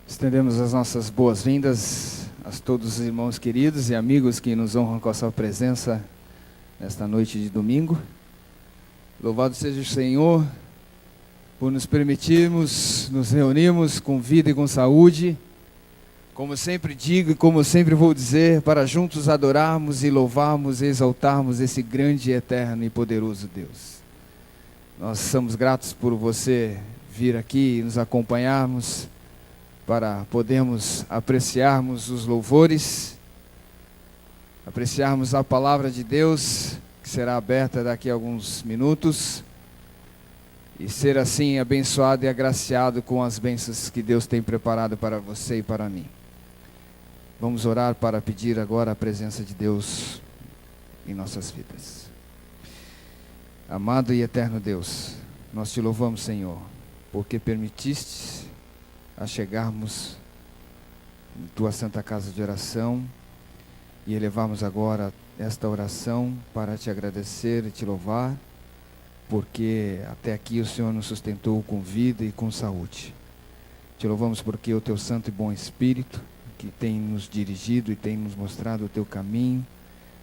Estendemos as nossas boas-vindas a todos os irmãos queridos e amigos que nos honram com a sua presença nesta noite de domingo. Louvado seja o Senhor por nos permitirmos nos reunirmos com vida e com saúde, como sempre digo e como sempre vou dizer, para juntos adorarmos e louvarmos e exaltarmos esse grande, eterno e poderoso Deus. Nós somos gratos por você vir aqui e nos acompanharmos para podermos apreciarmos os louvores, apreciarmos a palavra de Deus, que será aberta daqui a alguns minutos, e ser assim abençoado e agraciado com as bênçãos que Deus tem preparado para você e para mim. Vamos orar para pedir agora a presença de Deus em nossas vidas. Amado e eterno Deus, nós te louvamos, Senhor, porque permitiste a chegarmos em tua santa casa de oração e elevarmos agora esta oração para te agradecer e te louvar, porque até aqui o Senhor nos sustentou com vida e com saúde. Te louvamos porque o teu santo e bom Espírito, que tem nos dirigido e tem nos mostrado o teu caminho,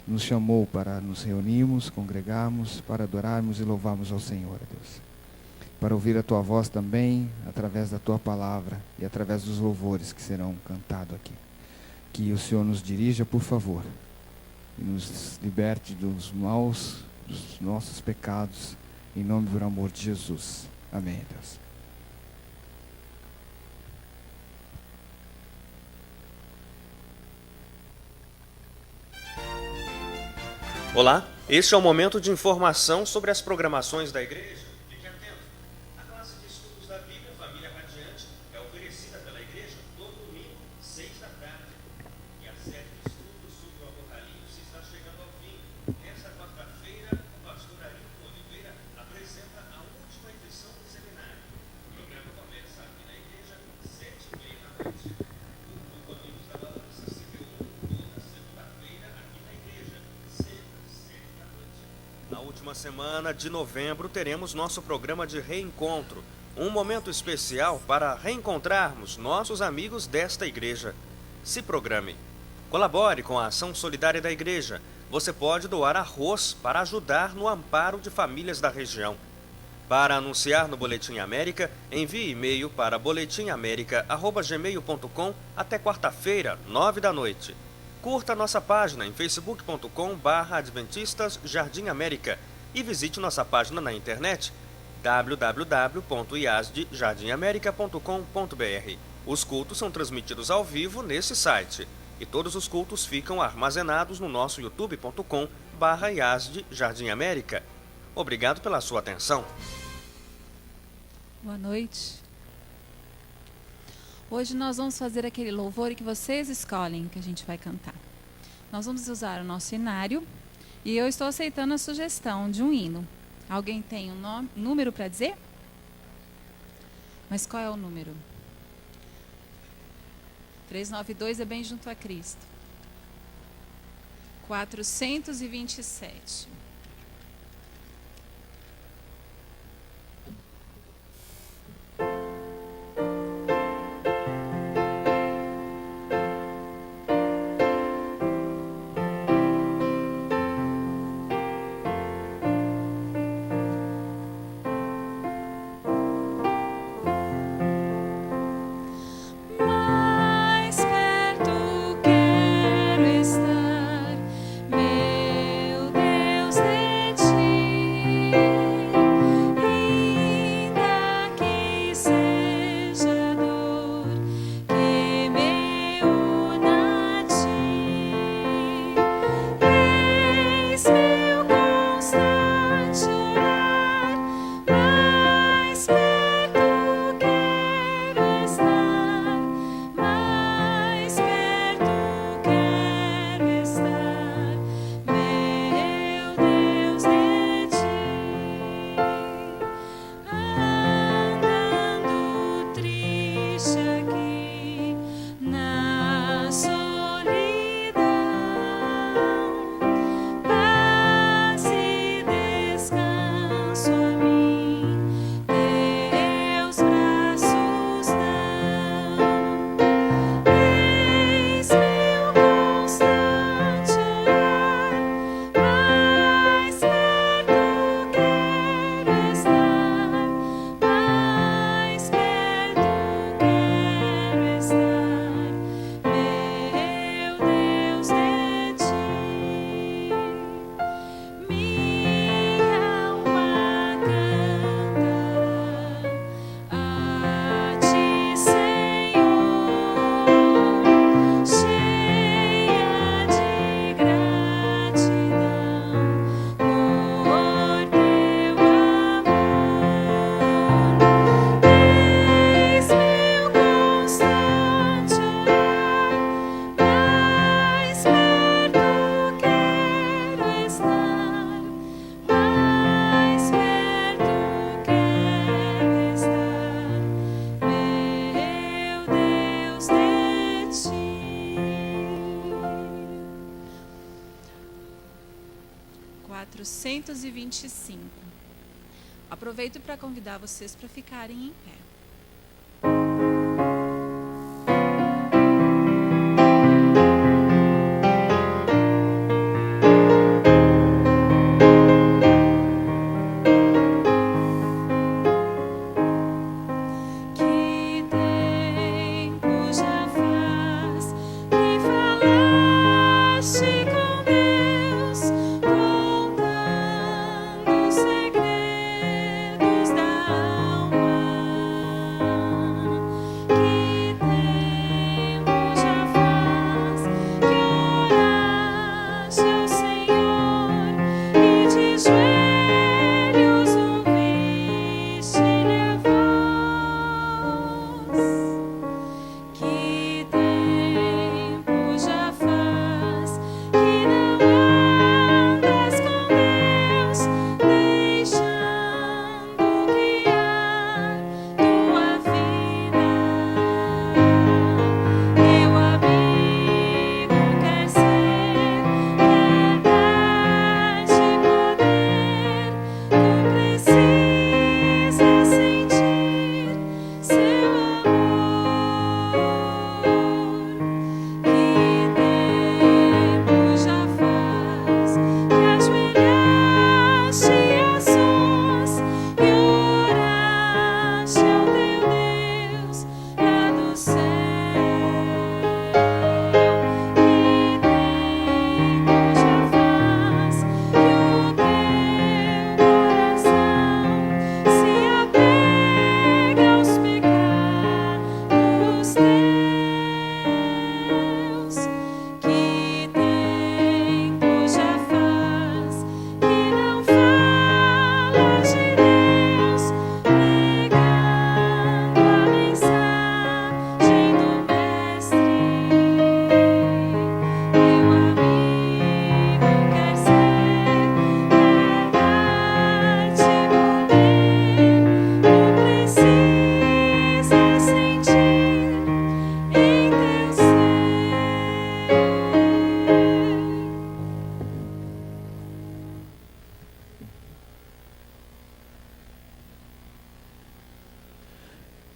nos chamou para nos reunirmos, congregarmos, para adorarmos e louvarmos ao Senhor, Deus. Para ouvir a tua voz também, através da tua palavra e através dos louvores que serão cantados aqui. Que o Senhor nos dirija, por favor, e nos liberte dos maus, dos nossos pecados, em nome do amor de Jesus. Amém, Deus. Olá, este é o momento de informação sobre as programações da igreja. Fique atento. A classe de estudos da Bíblia, Família Radiante, é oferecida pela igreja todo domingo, 6 da tarde. E a série de estudos sobre o Apocalipse está chegando ao fim. Nesta quarta-feira, o pastor Arilton Oliveira apresenta a última edição do seminário. O programa começa aqui na igreja, 7h30 da noite. O grupo Amigos da Balança se reúne toda segunda-feira aqui na igreja, sempre. Na última semana de novembro teremos nosso programa de reencontro, um momento especial para reencontrarmos nossos amigos desta igreja. Se programe. Colabore com a ação solidária da igreja. Você pode doar arroz para ajudar no amparo de famílias da região. Para anunciar no Boletim América, envie e-mail para boletimamerica@gmail.com até quarta-feira, 9 da noite. Curta nossa página em facebook.com/Adventistas Jardim América e visite nossa página na internet www.iasdjardimamerica.com.br. Os cultos são transmitidos ao vivo nesse site e todos os cultos ficam armazenados no nosso youtube.com/IASD Jardim América. Obrigado pela sua atenção. Boa noite. Hoje nós vamos fazer aquele louvor que vocês escolhem que a gente vai cantar. Nós vamos usar o nosso hinário e eu estou aceitando a sugestão de um hino. Alguém tem um número para dizer? Mas qual é o número? 392 é bem junto a Cristo. 427. 425. Aproveito para convidar vocês para ficarem em pé.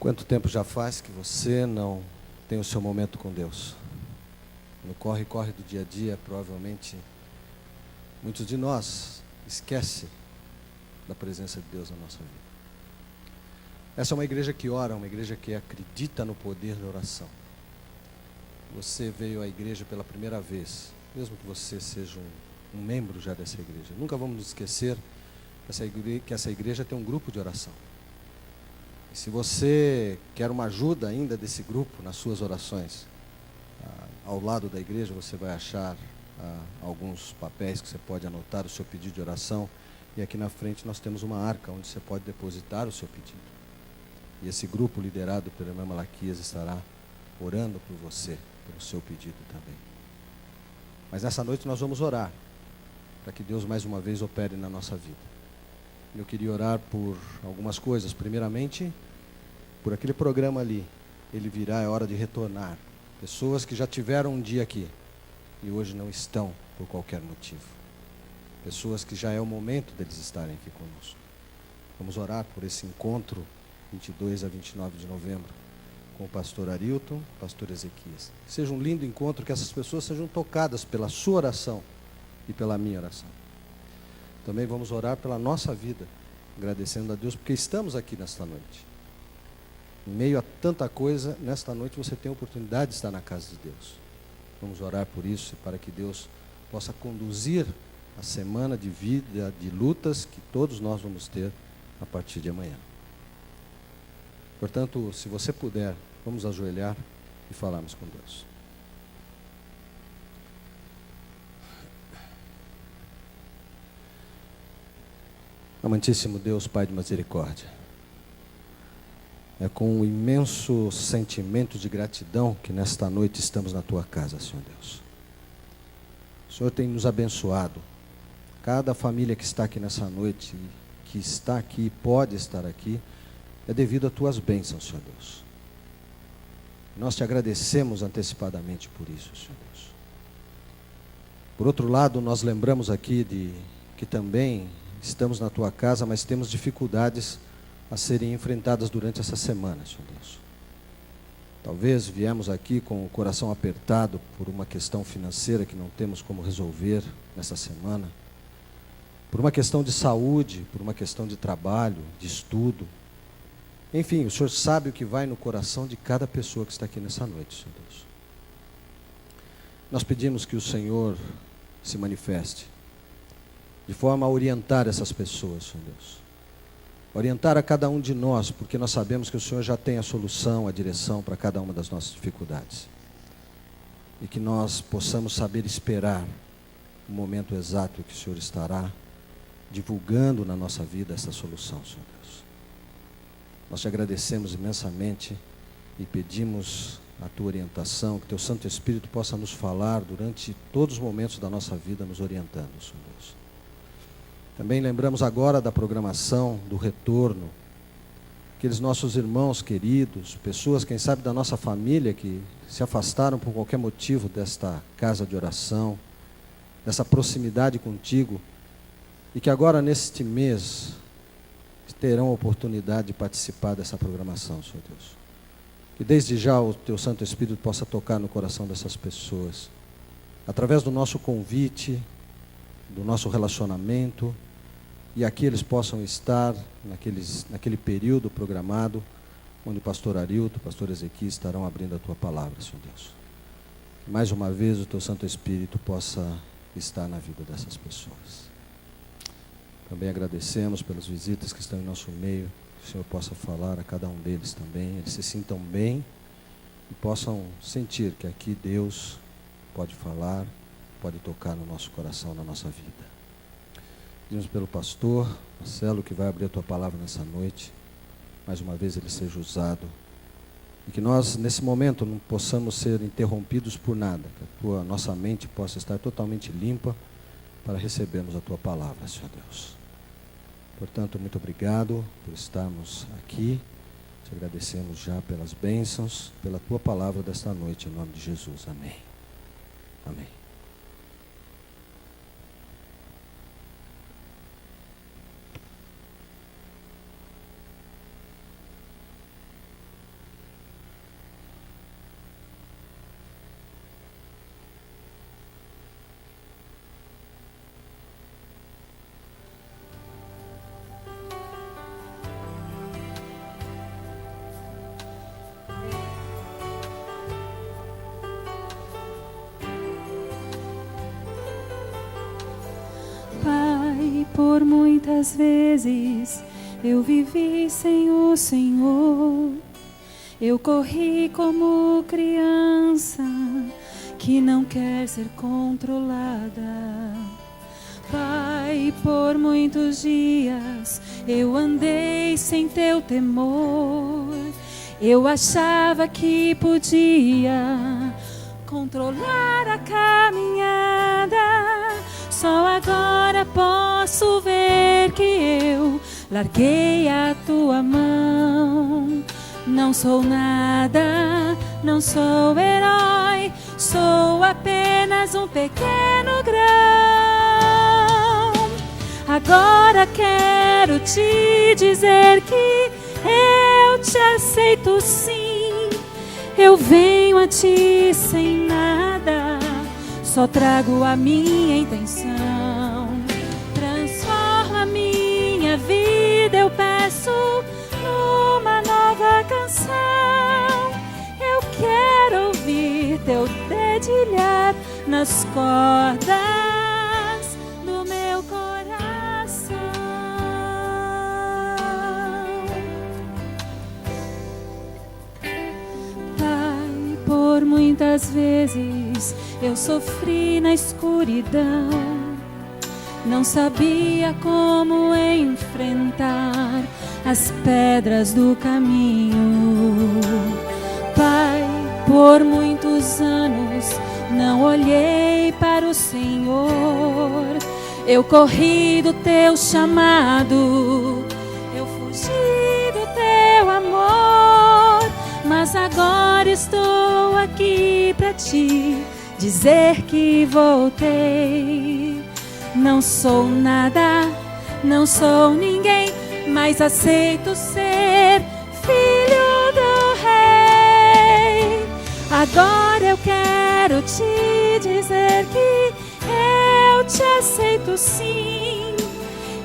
Quanto tempo já faz que você não tem o seu momento com Deus? No corre-corre do dia a dia, provavelmente, muitos de nós esquecem da presença de Deus na nossa vida. Essa é uma igreja que ora, uma igreja que acredita no poder da oração. Você veio à igreja pela primeira vez, mesmo que você seja um membro já dessa igreja. Nunca vamos nos esquecer que essa igreja tem um grupo de oração. E se você quer uma ajuda ainda desse grupo nas suas orações, ao lado da igreja você vai achar alguns papéis que você pode anotar o seu pedido de oração. E aqui na frente nós temos uma arca onde você pode depositar o seu pedido. E esse grupo liderado pelo irmão Malaquias estará orando por você, pelo seu pedido também. Mas nessa noite nós vamos orar, para que Deus mais uma vez opere na nossa vida. Eu queria orar por algumas coisas. Primeiramente, por aquele programa ali. Ele virá, é hora de retornar. Pessoas que já tiveram um dia aqui e hoje não estão por qualquer motivo. Pessoas que já é o momento deles estarem aqui conosco. Vamos orar por esse encontro 22 a 29 de novembro com o pastor Arilton, pastor Ezequias. Que seja um lindo encontro, que essas pessoas sejam tocadas pela sua oração e pela minha oração. Também vamos orar pela nossa vida, agradecendo a Deus, porque estamos aqui nesta noite. Em meio a tanta coisa, nesta noite você tem a oportunidade de estar na casa de Deus. Vamos orar por isso, para que Deus possa conduzir a semana de vida, de lutas que todos nós vamos ter a partir de amanhã. Portanto, se você puder, vamos ajoelhar e falarmos com Deus. Amantíssimo Deus, Pai de misericórdia, é com um imenso sentimento de gratidão que nesta noite estamos na Tua casa, Senhor Deus. O Senhor tem nos abençoado. Cada família que está aqui nessa noite, que está aqui e pode estar aqui, é devido a Tuas bênçãos, Senhor Deus. Nós Te agradecemos antecipadamente por isso, Senhor Deus. Por outro lado, nós lembramos aqui de que também estamos na tua casa, mas temos dificuldades a serem enfrentadas durante essa semana, Senhor Deus. Talvez viemos aqui com o coração apertado por uma questão financeira que não temos como resolver nessa semana, por uma questão de saúde, por uma questão de trabalho, de estudo. Enfim, o Senhor sabe o que vai no coração de cada pessoa que está aqui nessa noite, Senhor Deus. Nós pedimos que o Senhor se manifeste de forma a orientar essas pessoas, Senhor Deus. Orientar a cada um de nós, porque nós sabemos que o Senhor já tem a solução, a direção para cada uma das nossas dificuldades. E que nós possamos saber esperar o momento exato em que o Senhor estará divulgando na nossa vida essa solução, Senhor Deus. Nós te agradecemos imensamente e pedimos a tua orientação, que teu Santo Espírito possa nos falar durante todos os momentos da nossa vida, nos orientando, Senhor Deus. Também lembramos agora da programação, do retorno, aqueles nossos irmãos queridos, pessoas, quem sabe, da nossa família que se afastaram por qualquer motivo desta casa de oração, dessa proximidade contigo, e que agora neste mês terão a oportunidade de participar dessa programação, Senhor Deus. Que desde já o teu Santo Espírito possa tocar no coração dessas pessoas, através do nosso convite, do nosso relacionamento, e aqui eles possam estar naquele período programado, onde o pastor Arilton, o pastor Ezequiel estarão abrindo a tua palavra, Senhor Deus. Que mais uma vez o teu Santo Espírito possa estar na vida dessas pessoas. Também agradecemos pelas visitas que estão em nosso meio, que o Senhor possa falar a cada um deles também, eles se sintam bem e possam sentir que aqui Deus pode falar, pode tocar no nosso coração, na nossa vida. Pedimos pelo pastor Marcelo, que vai abrir a tua palavra nessa noite, mais uma vez ele seja usado, e que nós nesse momento não possamos ser interrompidos por nada, que a nossa mente possa estar totalmente limpa para recebermos a tua palavra, Senhor Deus. Portanto, muito obrigado por estarmos aqui. Te agradecemos já pelas bênçãos, pela tua palavra desta noite, em nome de Jesus. Amém. Amém. Por muitas vezes eu vivi sem o Senhor, eu corri como criança que não quer ser controlada. Pai, por muitos dias eu andei sem teu temor, eu achava que podia controlar a caminhada. Só agora posso ver que eu larguei a tua mão. Não sou nada, não sou herói, sou apenas um pequeno grão. Agora quero te dizer que eu te aceito sim. Eu venho a ti sem nada, só trago a minha intenção. Transforma a minha vida, eu peço, numa nova canção. Eu quero ouvir teu dedilhar nas cordas do meu coração. Pai, por muitas vezes eu sofri na escuridão, não sabia como enfrentar as pedras do caminho. Pai, por muitos anos não olhei para o Senhor, eu corri do teu chamado, eu fugi do teu amor, mas agora estou aqui para ti dizer que voltei. Não sou nada, não sou ninguém, mas aceito ser filho do Rei. Agora eu quero te dizer que eu te aceito sim.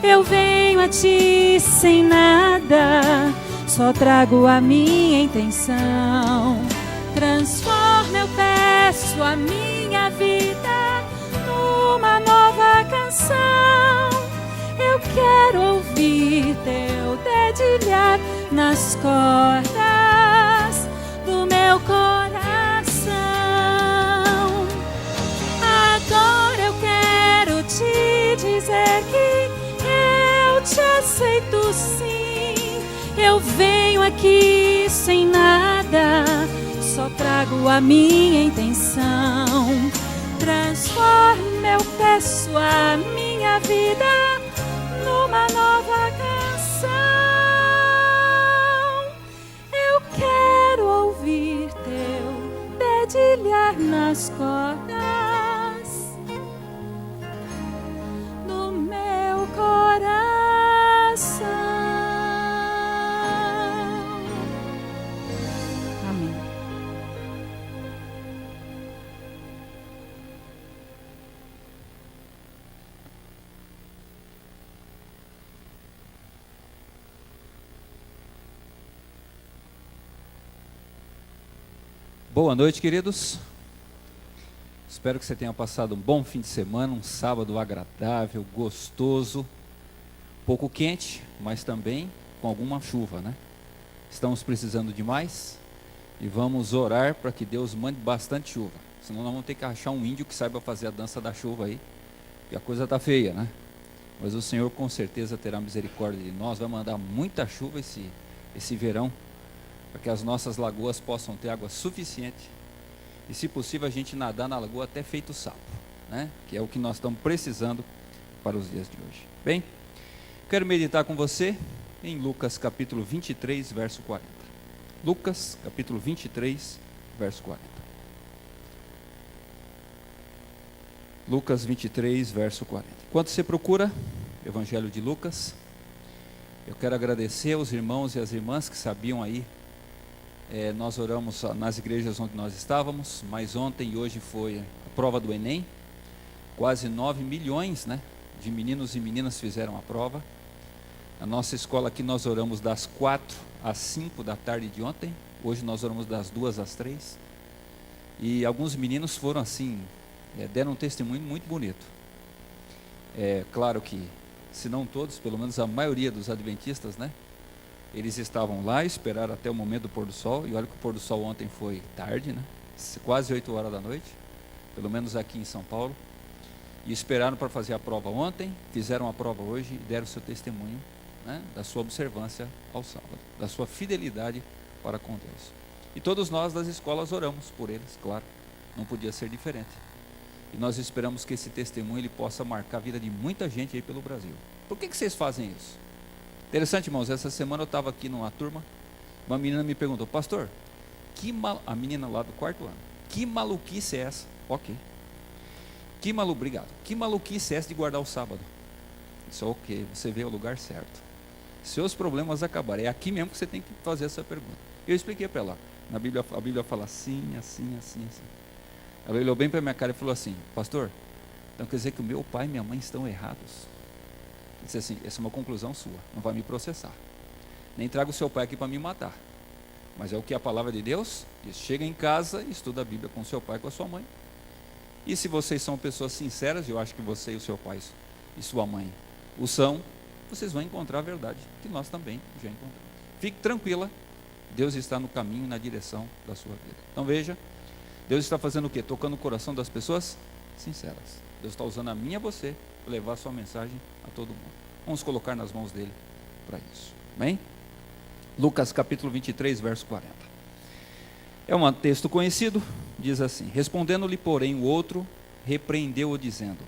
Eu venho a ti sem nada, só trago a minha intenção. Transforma, eu peço, a minha vida numa nova canção. Eu quero ouvir teu dedilhar nas cordas do meu coração. Agora eu quero te dizer que eu te aceito sim. Eu venho aqui sem nada, só trago a minha intenção. Transforma, eu peço, a minha vida numa nova canção. Eu quero ouvir teu dedilhar nas cordas do meu coração. Amém. Boa noite, queridos. Espero que você tenha passado um bom fim de semana, um sábado agradável, gostoso, um pouco quente, mas também com alguma chuva, né? Estamos precisando de mais e vamos orar para que Deus mande bastante chuva. Senão nós vamos ter que achar um índio que saiba fazer a dança da chuva aí, e a coisa está feia, né? Mas o Senhor com certeza terá misericórdia de nós, vai mandar muita chuva esse verão, para que as nossas lagoas possam ter água suficiente e, se possível, a gente nadar na lagoa até feito sapo, né? Que é o que nós estamos precisando para os dias de hoje. Bem, quero meditar com você em Lucas capítulo 23, verso 40. Lucas capítulo 23, verso 40. Lucas 23, verso 40. Enquanto você procura o Evangelho de Lucas, eu quero agradecer aos irmãos e às irmãs que sabiam aí. Nós oramos nas igrejas onde nós estávamos, mas ontem e hoje foi a prova do Enem. Quase 9 milhões, né, de meninos e meninas fizeram a prova. A nossa escola aqui nós oramos das 4 às 5 da tarde de ontem. Hoje nós oramos das 2 às 3. E alguns meninos foram assim, deram um testemunho muito bonito. Claro que, se não todos, pelo menos a maioria dos adventistas, né? Eles estavam lá, esperaram até o momento do pôr do sol, e olha que o pôr do sol ontem foi tarde, né? Quase 8 horas da noite, pelo menos aqui em São Paulo, e esperaram para fazer a prova ontem, fizeram a prova hoje e deram seu testemunho, né, da sua observância ao sábado, da sua fidelidade para com Deus. E todos nós das escolas oramos por eles, claro, não podia ser diferente. E nós esperamos que esse testemunho ele possa marcar a vida de muita gente aí pelo Brasil. Por que vocês fazem isso? Interessante, irmãos, essa semana eu estava aqui numa turma, uma menina me perguntou, pastor, a menina lá do 4º ano, que maluquice é essa? Ok. Obrigado. Que maluquice é essa de guardar o sábado? Isso é ok, você veio ao lugar certo. Seus problemas acabaram, é aqui mesmo que você tem que fazer essa pergunta. Eu expliquei para ela, a Bíblia fala assim. Ela olhou bem para a minha cara e falou assim, pastor, então quer dizer que o meu pai e minha mãe estão errados? Eu disse assim, essa é uma conclusão sua, não vai me processar. Nem traga o seu pai aqui para me matar. Mas é o que a palavra de Deus diz. Chega em casa e estuda a Bíblia com o seu pai e com a sua mãe. E se vocês são pessoas sinceras, eu acho que você e o seu pai e sua mãe o são, vocês vão encontrar a verdade, que nós também já encontramos. Fique tranquila, Deus está no caminho, na direção da sua vida. Então veja, Deus está fazendo o quê? Tocando o coração das pessoas sinceras. Deus está usando a mim e a você para levar a sua mensagem a todo mundo. Vamos colocar nas mãos dele para isso. Amém? Lucas capítulo 23, verso 40. É um texto conhecido, diz assim, respondendo-lhe, porém, o outro repreendeu-o dizendo,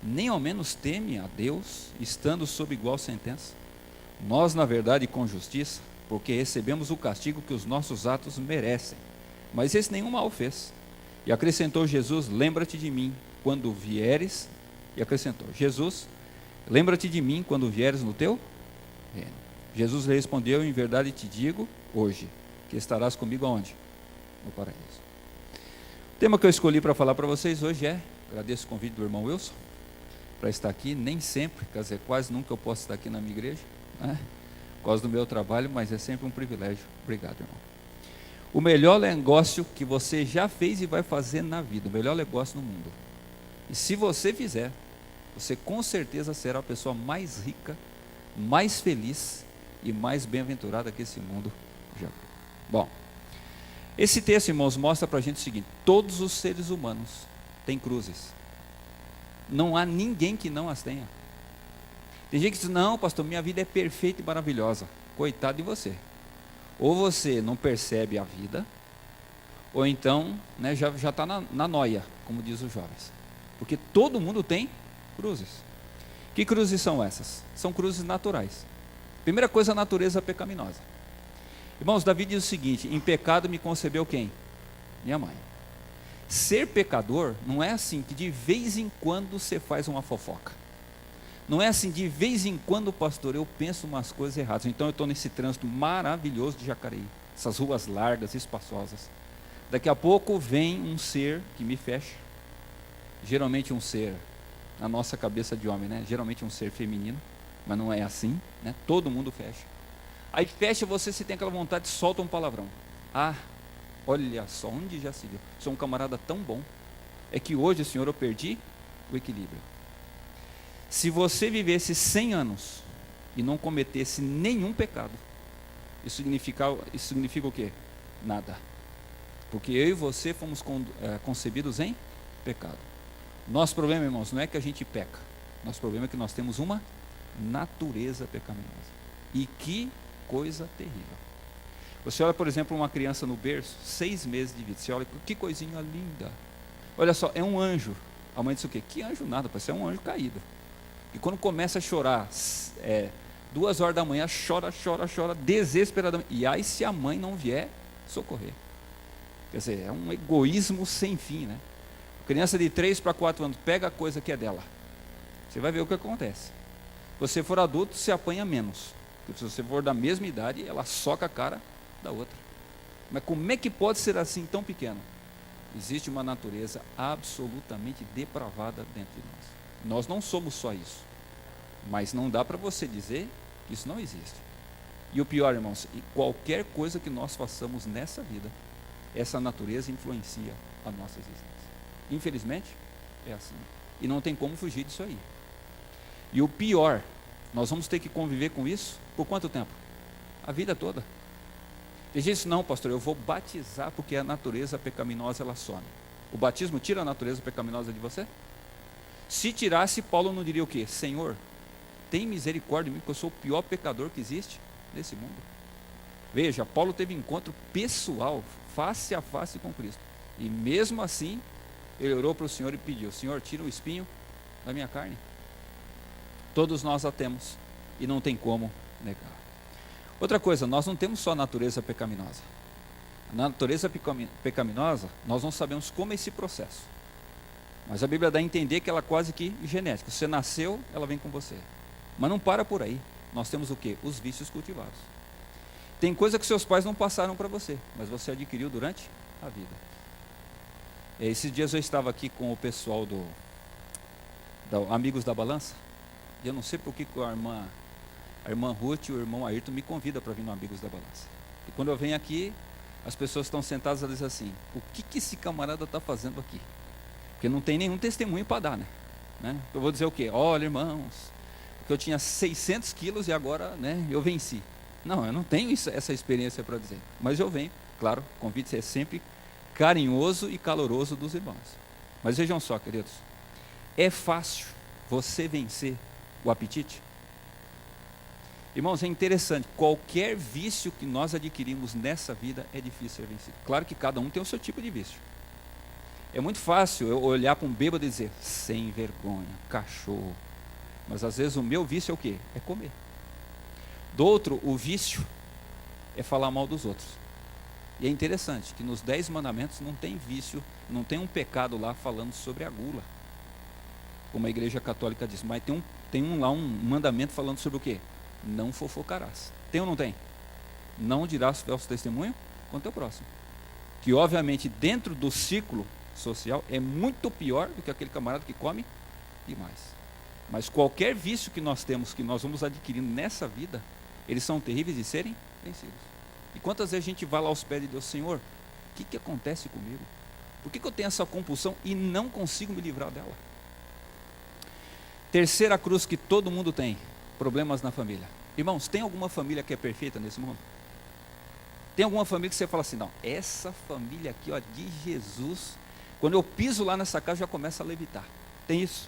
nem ao menos teme a Deus, estando sob igual sentença? Nós, na verdade, com justiça, porque recebemos o castigo que os nossos atos merecem, mas esse nenhum mal fez. E acrescentou Jesus, lembra-te de mim, quando vieres, E acrescentou: Jesus, lembra-te de mim quando vieres no teu reino. Jesus lhe respondeu: em verdade te digo, hoje, que estarás comigo aonde? No paraíso. O tema que eu escolhi para falar para vocês hoje é, agradeço o convite do irmão Wilson, para estar aqui, nem sempre, quer dizer, quase nunca eu posso estar aqui na minha igreja, né? Por causa do meu trabalho, mas é sempre um privilégio. Obrigado, irmão. O melhor negócio que você já fez e vai fazer na vida, o melhor negócio no mundo. E se você fizer, você com certeza será a pessoa mais rica, mais feliz e mais bem-aventurada que esse mundo já viu. Bom, esse texto, irmãos, mostra para a gente o seguinte: todos os seres humanos têm cruzes. Não há ninguém que não as tenha. Tem gente que diz: não, pastor, minha vida é perfeita e maravilhosa. Coitado de você. Ou você não percebe a vida, ou então, né, já está na noia, como diz os jovens. Porque todo mundo tem cruzes. Que cruzes são essas? São cruzes naturais. Primeira coisa, a natureza pecaminosa. Irmãos, Davi diz o seguinte: em pecado me concebeu quem? Minha mãe. Ser pecador não é assim que de vez em quando você faz uma fofoca. Não é assim, de vez em quando, pastor, eu penso umas coisas erradas. Então eu estou nesse trânsito maravilhoso de Jacareí, essas ruas largas, espaçosas. Daqui a pouco vem um ser que me fecha. Geralmente um ser, na nossa cabeça de homem, né? Geralmente um ser feminino, mas não é assim, né? Todo mundo fecha. Aí fecha você, se tem aquela vontade, solta um palavrão. Ah, olha só, onde já se viu? Sou um camarada tão bom. É que hoje, Senhor, eu perdi o equilíbrio. Se você vivesse 100 anos e não cometesse nenhum pecado, isso significa o quê? Nada. Porque eu e você fomos concebidos em pecado. Nosso problema, irmãos, não é que a gente peca. Nosso problema é que nós temos uma natureza pecaminosa. E que coisa terrível. Você olha, por exemplo, uma criança no berço, 6 meses de vida. Você olha, que coisinha linda. Olha só, é um anjo. A mãe diz o quê? Que anjo nada, parece é um anjo caído. E quando começa a chorar, 2 horas da manhã, chora, desesperadamente. E aí se a mãe não vier socorrer. Quer dizer, é um egoísmo sem fim, né? Criança de 3 para 4 anos, pega a coisa que é dela. Você vai ver o que acontece. Se você for adulto, você apanha menos. Porque se você for da mesma idade, ela soca a cara da outra. Mas como é que pode ser assim tão pequeno? Existe uma natureza absolutamente depravada dentro de nós. Nós não somos só isso. Mas não dá para você dizer que isso não existe. E o pior, irmãos, qualquer coisa que nós façamos nessa vida, essa natureza influencia a nossa existência. Infelizmente, é assim. E não tem como fugir disso aí. E o pior, nós vamos ter que conviver com isso por quanto tempo? A vida toda. Tem gente que diz: não, pastor, eu vou batizar porque a natureza pecaminosa ela some. O batismo tira a natureza pecaminosa de você? Se tirasse, Paulo não diria o quê? Senhor, tem misericórdia de mim, porque eu sou o pior pecador que existe nesse mundo. Veja, Paulo teve encontro pessoal, face a face com Cristo. E mesmo assim, ele orou para o Senhor e pediu: Senhor, tira o espinho da minha carne. Todos nós a temos e não tem como negar. Outra coisa, nós não temos só a natureza pecaminosa. A natureza pecaminosa, nós não sabemos como é esse processo. Mas a Bíblia dá a entender que ela é quase que genética. Você nasceu, ela vem com você. Mas não para por aí. Nós temos o quê? Os vícios cultivados. Tem coisa que seus pais não passaram para você, mas você adquiriu durante a vida. Esses dias eu estava aqui com o pessoal do Amigos da Balança, e eu não sei por que a irmã Ruth e o irmão Ayrton me convidam para vir no Amigos da Balança. E quando eu venho aqui, as pessoas estão sentadas e dizem assim: o que esse camarada está fazendo aqui? Porque não tem nenhum testemunho para dar, né? Eu vou dizer o quê? Olha, irmãos, porque eu tinha 600 quilos e agora, né, eu venci. Não, eu não tenho essa experiência para dizer. Mas eu venho, claro, o convite é sempre carinhoso e caloroso dos irmãos. Mas vejam só, queridos, é fácil você vencer o apetite? Irmãos, é interessante, qualquer vício que nós adquirimos nessa vida é difícil ser vencido. Claro que cada um tem o seu tipo de vício. É muito fácil eu olhar para um bêbado e dizer: sem vergonha, cachorro. Mas às vezes o meu vício é o quê? É comer. Do outro, o vício é falar mal dos outros. E é interessante que nos 10 mandamentos não tem vício, não tem um pecado lá falando sobre a gula. como a Igreja Católica diz, mas tem lá um mandamento falando sobre o quê? Não fofocarás. Tem ou não tem? Não dirás falso testemunho contra o próximo. Que obviamente dentro do ciclo social é muito pior do que aquele camarada que come demais. Mas qualquer vício que nós temos, que nós vamos adquirindo nessa vida, eles são terríveis de serem vencidos. E quantas vezes a gente vai lá aos pés de Deus, Senhor, o que acontece comigo? Por que eu tenho essa compulsão e não consigo me livrar dela? Terceira cruz que todo mundo tem, problemas na família. Irmãos, tem alguma família que é perfeita nesse mundo? Tem alguma família que você fala assim, não, essa família aqui, ó, de Jesus, quando eu piso lá nessa casa, já começa a levitar. Tem isso?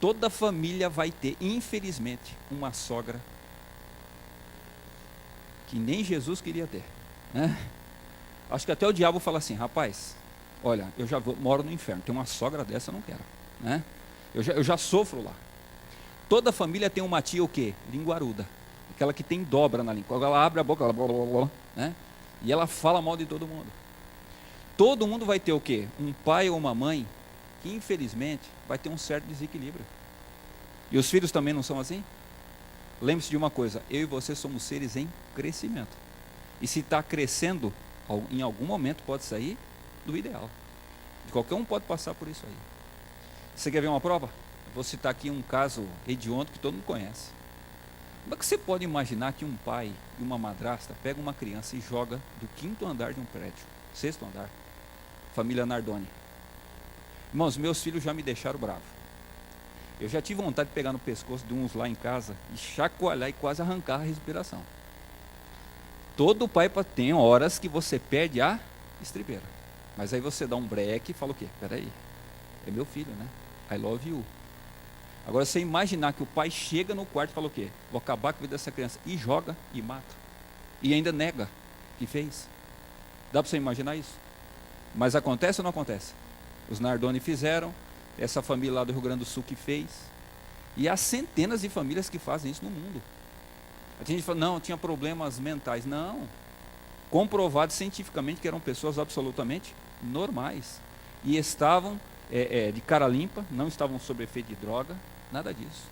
Toda família vai ter, infelizmente, uma sogra que nem Jesus queria ter, né? Acho que até o diabo fala assim, rapaz, olha, eu já moro no inferno, tem uma sogra dessa, eu não quero, né? Eu já sofro lá. Toda família tem uma tia o quê? Linguaruda, aquela que tem dobra na língua, ela abre a boca, ela blá, blá, blá, blá, né? E ela fala mal de todo mundo. Todo mundo vai ter o quê? Um pai ou uma mãe que infelizmente vai ter um certo desequilíbrio. E os filhos também não são assim? Lembre-se de uma coisa, eu e você somos seres em crescimento. E se está crescendo, em algum momento pode sair do ideal. Qualquer um pode passar por isso aí. Você quer ver uma prova? Eu vou citar aqui um caso hediondo que todo mundo conhece. Como é que você pode imaginar que um pai e uma madrasta pegam uma criança e joga do 5º andar de um prédio, 6º andar? Família Nardoni. Irmãos, meus filhos já me deixaram bravo. Eu já tive vontade de pegar no pescoço de uns lá em casa e chacoalhar e quase arrancar a respiração. Todo pai tem horas que você perde a estribeira. Mas aí você dá um breque e fala o quê? Peraí, é meu filho, né? I love you. Agora você imaginar que o pai chega no quarto e fala o quê? Vou acabar com a vida dessa criança. E joga e mata. E ainda nega que fez. Dá para você imaginar isso? Mas acontece ou não acontece? Os Nardoni fizeram, essa família lá do Rio Grande do Sul que fez. E há centenas de famílias que fazem isso no mundo. A gente fala, não, tinha problemas mentais. Não. Comprovado cientificamente que eram pessoas absolutamente normais. E estavam de cara limpa, não estavam sob efeito de droga, nada disso.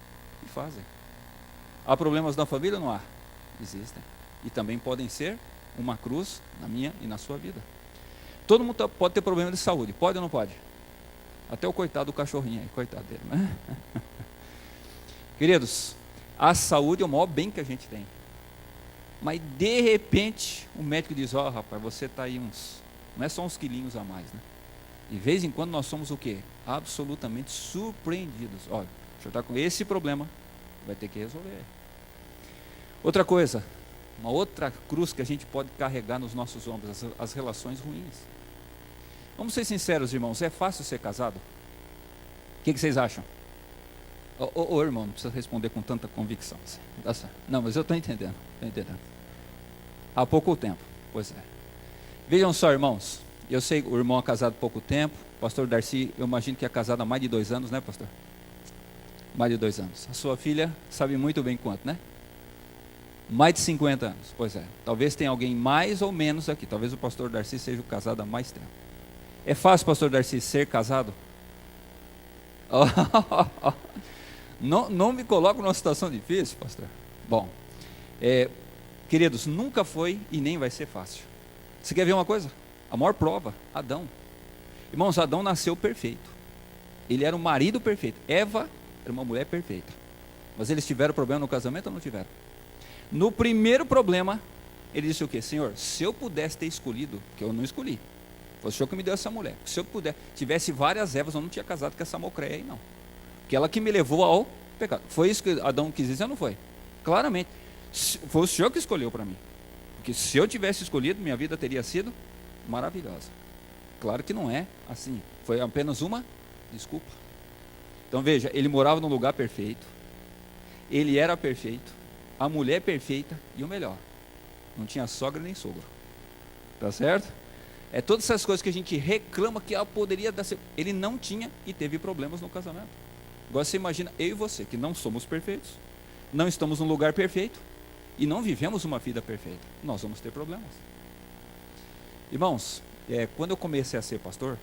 E fazem. Há problemas na família ou não há? Existem. E também podem ser uma cruz na minha e na sua vida. Todo mundo pode ter problema de saúde, pode ou não pode? Até o coitado do cachorrinho aí, coitado dele, né? Queridos, a saúde é o maior bem que a gente tem. Mas de repente, o médico diz, ó, rapaz, você está aí não é só uns quilinhos a mais, né? De vez em quando nós somos o quê? Absolutamente surpreendidos. Olha, o senhor está com esse problema, vai ter que resolver. Outra coisa, uma outra cruz que a gente pode carregar nos nossos ombros, as relações ruins. Vamos ser sinceros, irmãos, é fácil ser casado? O que vocês acham? Ô, irmão, não precisa responder com tanta convicção. Não, mas eu estou entendendo, Há pouco tempo, pois é. Vejam só, irmãos, eu sei que o irmão é casado há pouco tempo, o pastor Darcy, eu imagino que é casado há mais de 2 anos, né, pastor? Mais de 2 anos. A sua filha sabe muito bem quanto, né? Mais de 50 anos, pois é. Talvez tenha alguém mais ou menos aqui, talvez o pastor Darcy seja casado há mais tempo. É fácil, pastor Darcy, ser casado? Não me coloco numa situação difícil, pastor. Bom, queridos, nunca foi e nem vai ser fácil. Você quer ver uma coisa? A maior prova, Adão. Irmãos, Adão nasceu perfeito. Ele era um marido perfeito. Eva era uma mulher perfeita. Mas eles tiveram problema no casamento ou não tiveram? No primeiro problema, ele disse o quê? Senhor, se eu pudesse ter escolhido, que eu não escolhi, foi o Senhor que me deu essa mulher. Se eu tivesse várias Evas, eu não tinha casado com essa mocreia aí, não. Porque ela que me levou ao pecado. Foi isso que Adão quis dizer ou não foi? Claramente. Foi o Senhor que escolheu para mim. Porque se eu tivesse escolhido, minha vida teria sido maravilhosa. Claro que não é assim. Foi apenas uma desculpa. Então veja, ele morava num lugar perfeito. Ele era perfeito. A mulher perfeita e o melhor. Não tinha sogra nem sogro. Tá certo? É todas essas coisas que a gente reclama que poderia dar certo. Ele não tinha e teve problemas no casamento. Agora você imagina, eu e você, que não somos perfeitos, não estamos num lugar perfeito e não vivemos uma vida perfeita. Nós vamos ter problemas. Irmãos, quando eu comecei a ser pastor,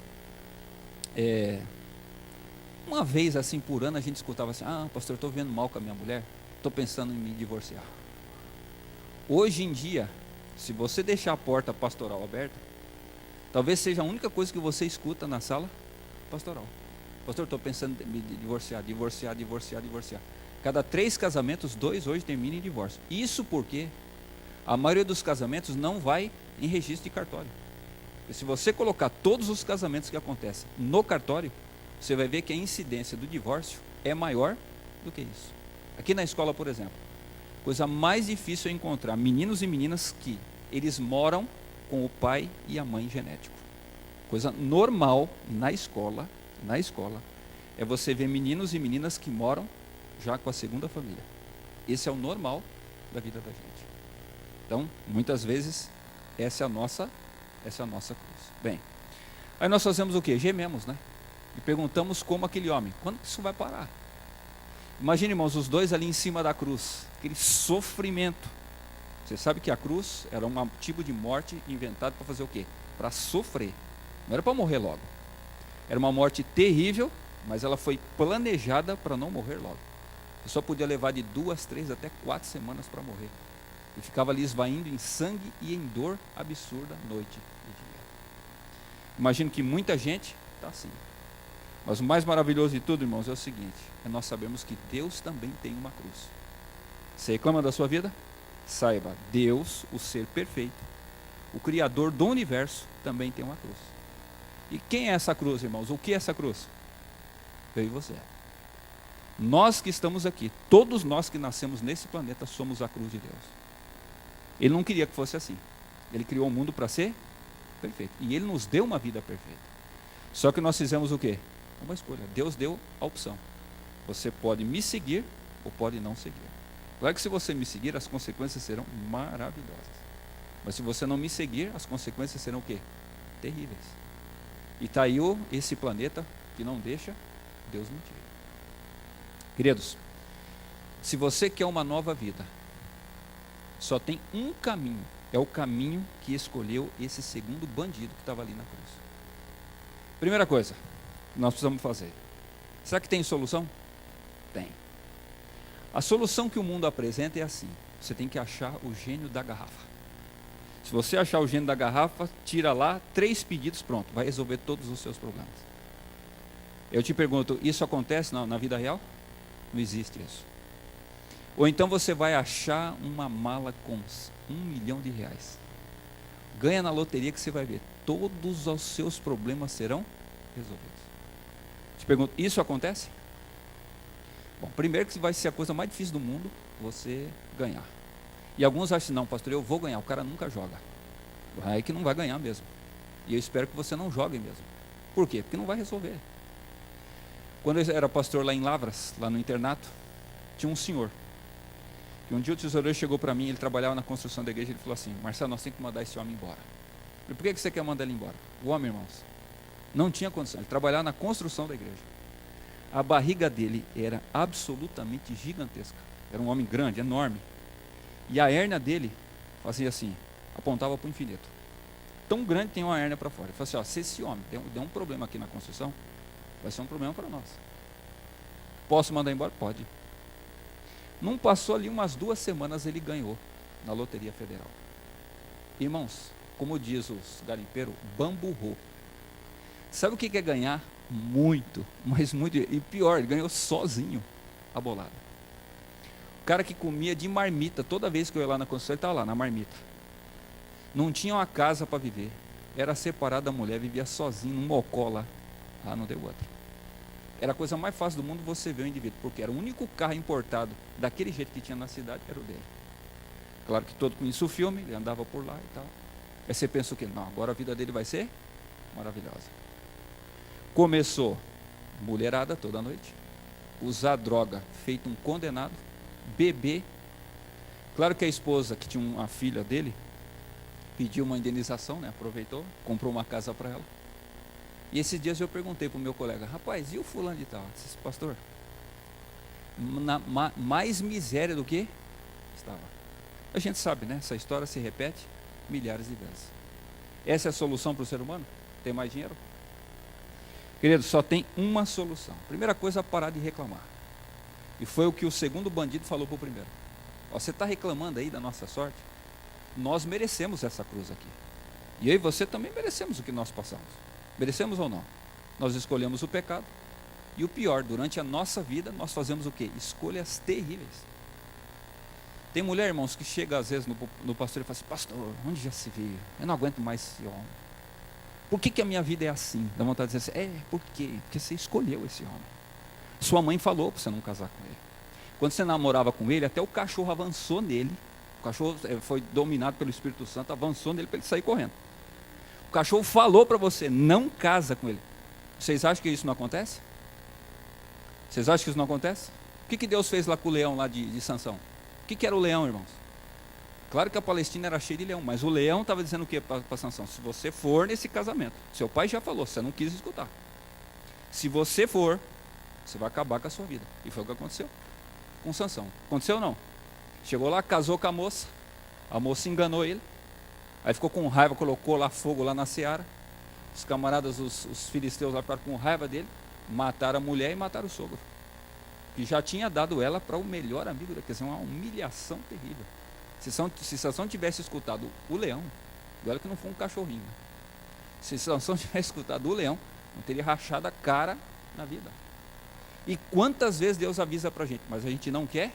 uma vez assim por ano a gente escutava assim: ah, pastor, estou vendo mal com a minha mulher, estou pensando em me divorciar. Hoje em dia, se você deixar a porta pastoral aberta, talvez seja a única coisa que você escuta na sala pastoral: pastor, estou pensando em me divorciar. Cada 3 casamentos, 2 hoje terminam em divórcio. Isso porque a maioria dos casamentos não vai em registro de cartório. E se você colocar todos os casamentos que acontecem no cartório, você vai ver que a incidência do divórcio é maior do que isso. Aqui na escola, por exemplo, coisa mais difícil é encontrar meninos e meninas que eles moram com o pai e a mãe genético. Coisa normal na escola é você ver meninos e meninas que moram já com a segunda família. Esse é o normal da vida da gente. Então, muitas vezes, essa é a nossa cruz. Bem, aí nós fazemos o quê? Gememos, né? E perguntamos como aquele homem: quando que isso vai parar? Imagine, irmãos, os dois ali em cima da cruz, aquele sofrimento. Você sabe que a cruz era um tipo de morte inventado para fazer o quê? Para sofrer. Não era para morrer logo. Era uma morte terrível, mas ela foi planejada para não morrer logo. Você só podia levar de 2, 3 até 4 semanas para morrer. E ficava ali esvaindo em sangue e em dor absurda noite e dia. Imagino que muita gente está assim. Mas o mais maravilhoso de tudo, irmãos, é o seguinte: é nós sabemos que Deus também tem uma cruz. Você reclama da sua vida? Saiba, Deus, o ser perfeito, o Criador do universo, também tem uma cruz. E quem é essa cruz, irmãos? O que é essa cruz? Eu e você. Nós que estamos aqui, todos nós que nascemos nesse planeta, somos a cruz de Deus. Ele não queria que fosse assim. Ele criou o mundo para ser perfeito. E Ele nos deu uma vida perfeita. Só que nós fizemos o quê? Uma escolha. Deus deu a opção. Você pode me seguir ou pode não seguir. Claro que se você me seguir, as consequências serão maravilhosas. Mas se você não me seguir, as consequências serão o quê? Terríveis. E está aí esse planeta que não deixa Deus mentir. Queridos, se você quer uma nova vida, só tem um caminho. É o caminho que escolheu esse segundo bandido que estava ali na cruz. Primeira coisa que nós precisamos fazer: será que tem solução? Tem. A solução que o mundo apresenta é assim: você tem que achar o gênio da garrafa. Se você achar o gênio da garrafa, tira lá 3 pedidos, pronto, vai resolver todos os seus problemas. Eu te pergunto, isso acontece na vida real? Não existe isso. Ou então você vai achar uma mala com R$1 milhão. Ganha na loteria que você vai ver, todos os seus problemas serão resolvidos. Te pergunto, isso acontece? Bom, primeiro que vai ser a coisa mais difícil do mundo você ganhar. E alguns acham, não, pastor, eu vou ganhar. O cara nunca joga. Aí que não vai ganhar mesmo. E eu espero que você não jogue mesmo. Por quê? Porque não vai resolver. Quando eu era pastor lá em Lavras, lá no internato, tinha um senhor. E um dia o tesoureiro chegou para mim, ele trabalhava na construção da igreja, ele falou assim: Marcelo, nós temos que mandar esse homem embora. Eu falei, por que você quer mandar ele embora? O homem, irmãos, não tinha condição. Ele trabalhava na construção da igreja. A barriga dele era absolutamente gigantesca. Era um homem grande, enorme. E a hérnia dele fazia assim, apontava para o infinito. Tão grande, tem uma hérnia para fora. Ele falou assim: ó, se esse homem der um problema aqui na construção, vai ser um problema para nós. Posso mandar embora? Pode. Não passou ali umas 2 semanas, ele ganhou na Loteria Federal. Irmãos, como diz os garimpeiros, bamburrou. Sabe o que é ganhar? Muito, mas muito. E pior, ele ganhou sozinho a bolada. O cara que comia de marmita, toda vez que eu ia lá na construção, ele estava lá na marmita. Não tinha uma casa para viver. Era separado da mulher, vivia sozinho, num mocó lá. Ah, não deu outra. Era a coisa mais fácil do mundo você ver o indivíduo, porque era o único carro importado daquele jeito que tinha na cidade, era o dele. Claro que todo conhecia o filme, ele andava por lá e tal. Aí você pensa o quê? Não, agora a vida dele vai ser maravilhosa. Começou mulherada toda noite, usar droga feito um condenado, beber. Claro que a esposa, que tinha uma filha dele, pediu uma indenização, né? Aproveitou, comprou uma casa para ela. E esses dias eu perguntei para o meu colega: rapaz, e o fulano de tal? Eu disse: pastor, mais miséria do que estava. A gente sabe, né? Essa história se repete milhares de vezes. Essa é a solução para o ser humano? Ter mais dinheiro? Querido, só tem uma solução. Primeira coisa, parar de reclamar. E foi o que o segundo bandido falou para o primeiro. Ó, você está reclamando aí da nossa sorte? Nós merecemos essa cruz aqui. E eu e você também merecemos o que nós passamos. Merecemos ou não? Nós escolhemos o pecado. E o pior, durante a nossa vida, nós fazemos o quê? Escolhas terríveis. Tem mulher, irmãos, que chega às vezes no pastor e fala assim: pastor, onde já se viu? Eu não aguento mais esse homem. Por que a minha vida é assim? Dá vontade de dizer assim: por quê? Porque você escolheu esse homem. Sua mãe falou para você não casar com ele. Quando você namorava com ele, até o cachorro avançou nele. O cachorro foi dominado pelo Espírito Santo, avançou nele para ele sair correndo. O cachorro falou para você: não casa com ele. Vocês acham que isso não acontece? Vocês acham que isso não acontece? O que Deus fez lá com o leão lá de Sansão? O que era o leão, irmãos? Claro que a Palestina era cheia de leão, mas o leão estava dizendo o que para Sansão? Se você for nesse casamento, seu pai já falou, você não quis escutar. Se você for, você vai acabar com a sua vida. E foi o que aconteceu com Sansão. Aconteceu ou não? Chegou lá, casou com a moça enganou ele, aí ficou com raiva, colocou lá fogo lá na seara. Os camaradas, os filisteus lá ficaram com raiva dele, mataram a mulher e mataram o sogro. Que já tinha dado ela para o melhor amigo dele, quer dizer, uma humilhação terrível. Se Sansão tivesse escutado o leão, e olha que não foi um cachorrinho, né? Se Sansão tivesse escutado o leão, não teria rachado a cara na vida. E quantas vezes Deus avisa para a gente, mas a gente não quer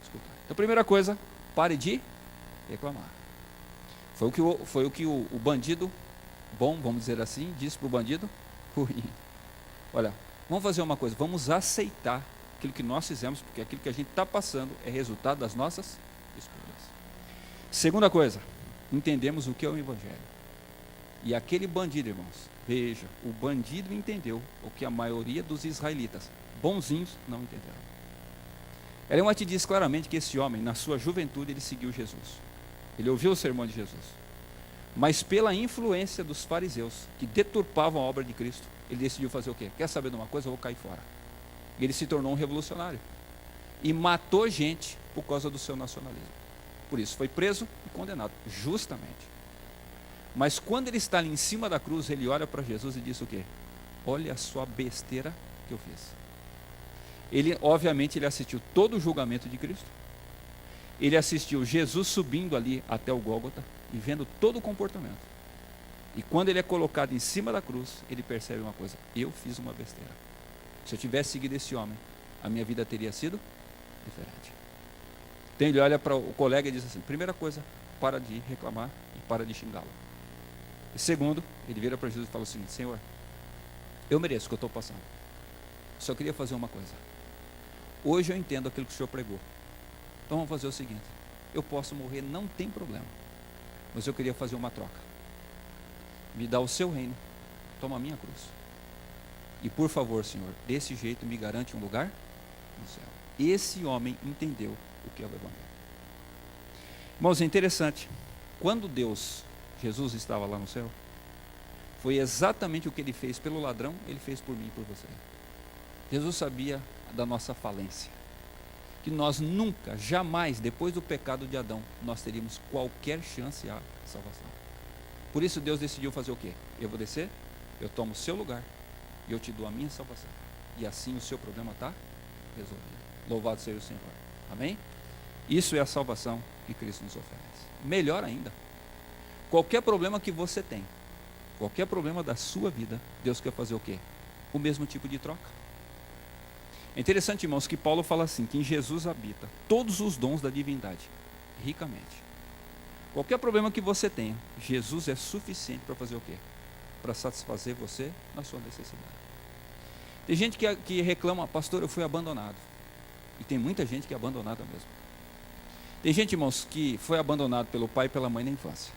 escutar. Então, primeira coisa, pare de reclamar. Foi o que o bandido bom, vamos dizer assim, disse para o bandido ruim: olha, vamos fazer uma coisa, vamos aceitar aquilo que nós fizemos, porque aquilo que a gente está passando é resultado das nossas escolhas. Segunda coisa, entendemos o que é o Evangelho. E aquele bandido, irmãos, veja, o bandido entendeu o que a maioria dos israelitas, bonzinhos, não entenderam. Ellen White diz claramente que esse homem, na sua juventude, ele seguiu Jesus. Ele ouviu o sermão de Jesus. Mas pela influência dos fariseus, que deturpavam a obra de Cristo, ele decidiu fazer o quê? Quer saber de uma coisa? Eu vou cair fora. Ele se tornou um revolucionário. E matou gente por causa do seu nacionalismo. Por isso foi preso e condenado, justamente. Mas quando ele está ali em cima da cruz, ele olha para Jesus e diz o quê? Olha só a besteira que eu fiz. Ele, obviamente, ele assistiu todo o julgamento de Cristo. Ele assistiu Jesus subindo ali até o Gólgota e vendo todo o comportamento. E quando ele é colocado em cima da cruz, ele percebe uma coisa: eu fiz uma besteira. Se eu tivesse seguido esse homem, a minha vida teria sido diferente. Então ele olha para o colega e diz assim: primeira coisa, para de reclamar e para de xingá-lo. E segundo, ele vira para Jesus e fala o seguinte: Senhor, eu mereço o que eu estou passando. Só queria fazer uma coisa. Hoje eu entendo aquilo que o Senhor pregou. Então vamos fazer o seguinte: eu posso morrer, não tem problema. Mas eu queria fazer uma troca. Me dá o seu reino, toma a minha cruz. E por favor, Senhor, desse jeito me garante um lugar no céu. Esse homem entendeu o que é o Evangelho. Irmãos, é interessante. Quando Jesus estava lá no céu, foi exatamente o que ele fez pelo ladrão, ele fez por mim e por você. Jesus sabia da nossa falência. Que nós nunca, jamais, depois do pecado de Adão, nós teríamos qualquer chance à salvação. Por isso Deus decidiu fazer o quê? Eu vou descer, eu tomo o seu lugar, e eu te dou a minha salvação. E assim o seu problema está resolvido. Louvado seja o Senhor. Amém? Isso é a salvação que Cristo nos oferece. Melhor ainda, qualquer problema que você tem, qualquer problema da sua vida, Deus quer fazer o quê? O mesmo tipo de troca. É interessante, irmãos, que Paulo fala assim, que em Jesus habita todos os dons da divindade, ricamente. Qualquer problema que você tenha, Jesus é suficiente para fazer o quê? Para satisfazer você na sua necessidade. Tem gente que reclama: pastor, eu fui abandonado. E tem muita gente que é abandonada mesmo. Tem gente, irmãos, que foi abandonado pelo pai e pela mãe na infância.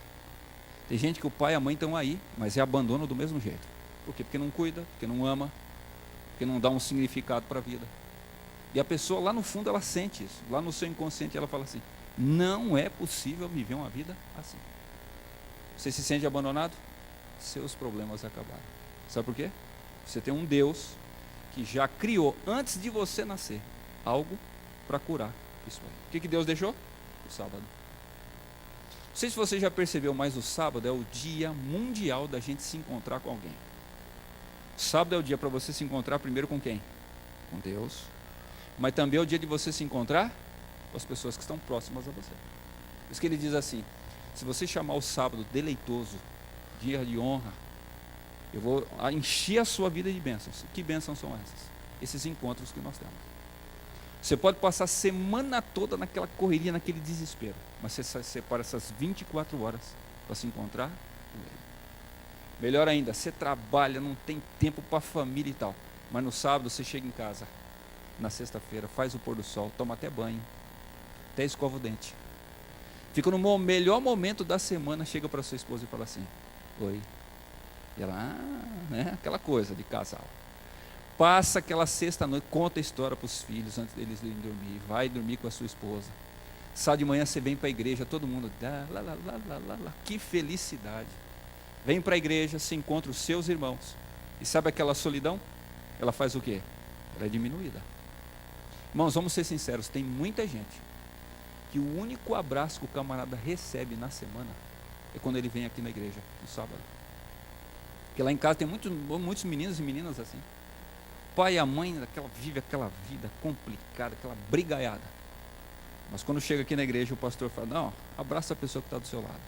Tem gente que o pai e a mãe estão aí, mas é abandono do mesmo jeito. Por quê? Porque não cuida, porque não ama, porque não dá um significado para a vida. E a pessoa lá no fundo ela sente isso. Lá no seu inconsciente ela fala assim: não é possível viver uma vida assim. Você se sente abandonado? Seus problemas acabaram. Sabe por quê? Você tem um Deus que já criou, antes de você nascer, algo para curar isso aí. O que Deus deixou? O sábado. Não sei se você já percebeu, mas o sábado é o dia mundial da gente se encontrar com alguém. Sábado é o dia para você se encontrar primeiro com quem? Com Deus. Mas também é o dia de você se encontrar com as pessoas que estão próximas a você. Por isso que ele diz assim: se você chamar o sábado deleitoso, dia de honra, eu vou encher a sua vida de bênçãos. Que bênçãos são essas? Esses encontros que nós temos. Você pode passar a semana toda naquela correria, naquele desespero, mas você separa essas 24 horas para se encontrar com Ele. Melhor ainda, você trabalha, não tem tempo para a família e tal, mas no sábado você chega em casa, na sexta-feira, faz o pôr do sol, toma até banho, até escova o dente. Fica no melhor momento da semana, chega para sua esposa e fala assim: oi. E ela, né, aquela coisa de casal. Passa aquela sexta-noite, conta a história para os filhos antes deles irem dormir, vai dormir com a sua esposa. Sábado de manhã você vem para a igreja, todo mundo, que felicidade. Vem para a igreja, se encontra os seus irmãos. E sabe aquela solidão? Ela faz o quê? Ela é diminuída. Irmãos, vamos ser sinceros, tem muita gente que o único abraço que o camarada recebe na semana é quando ele vem aqui na igreja, no sábado. Porque lá em casa tem muitos meninos e meninas assim. O pai e a mãe vive aquela vida complicada, aquela brigaiada. Mas quando chega aqui na igreja, o pastor fala: não, abraça a pessoa que está do seu lado.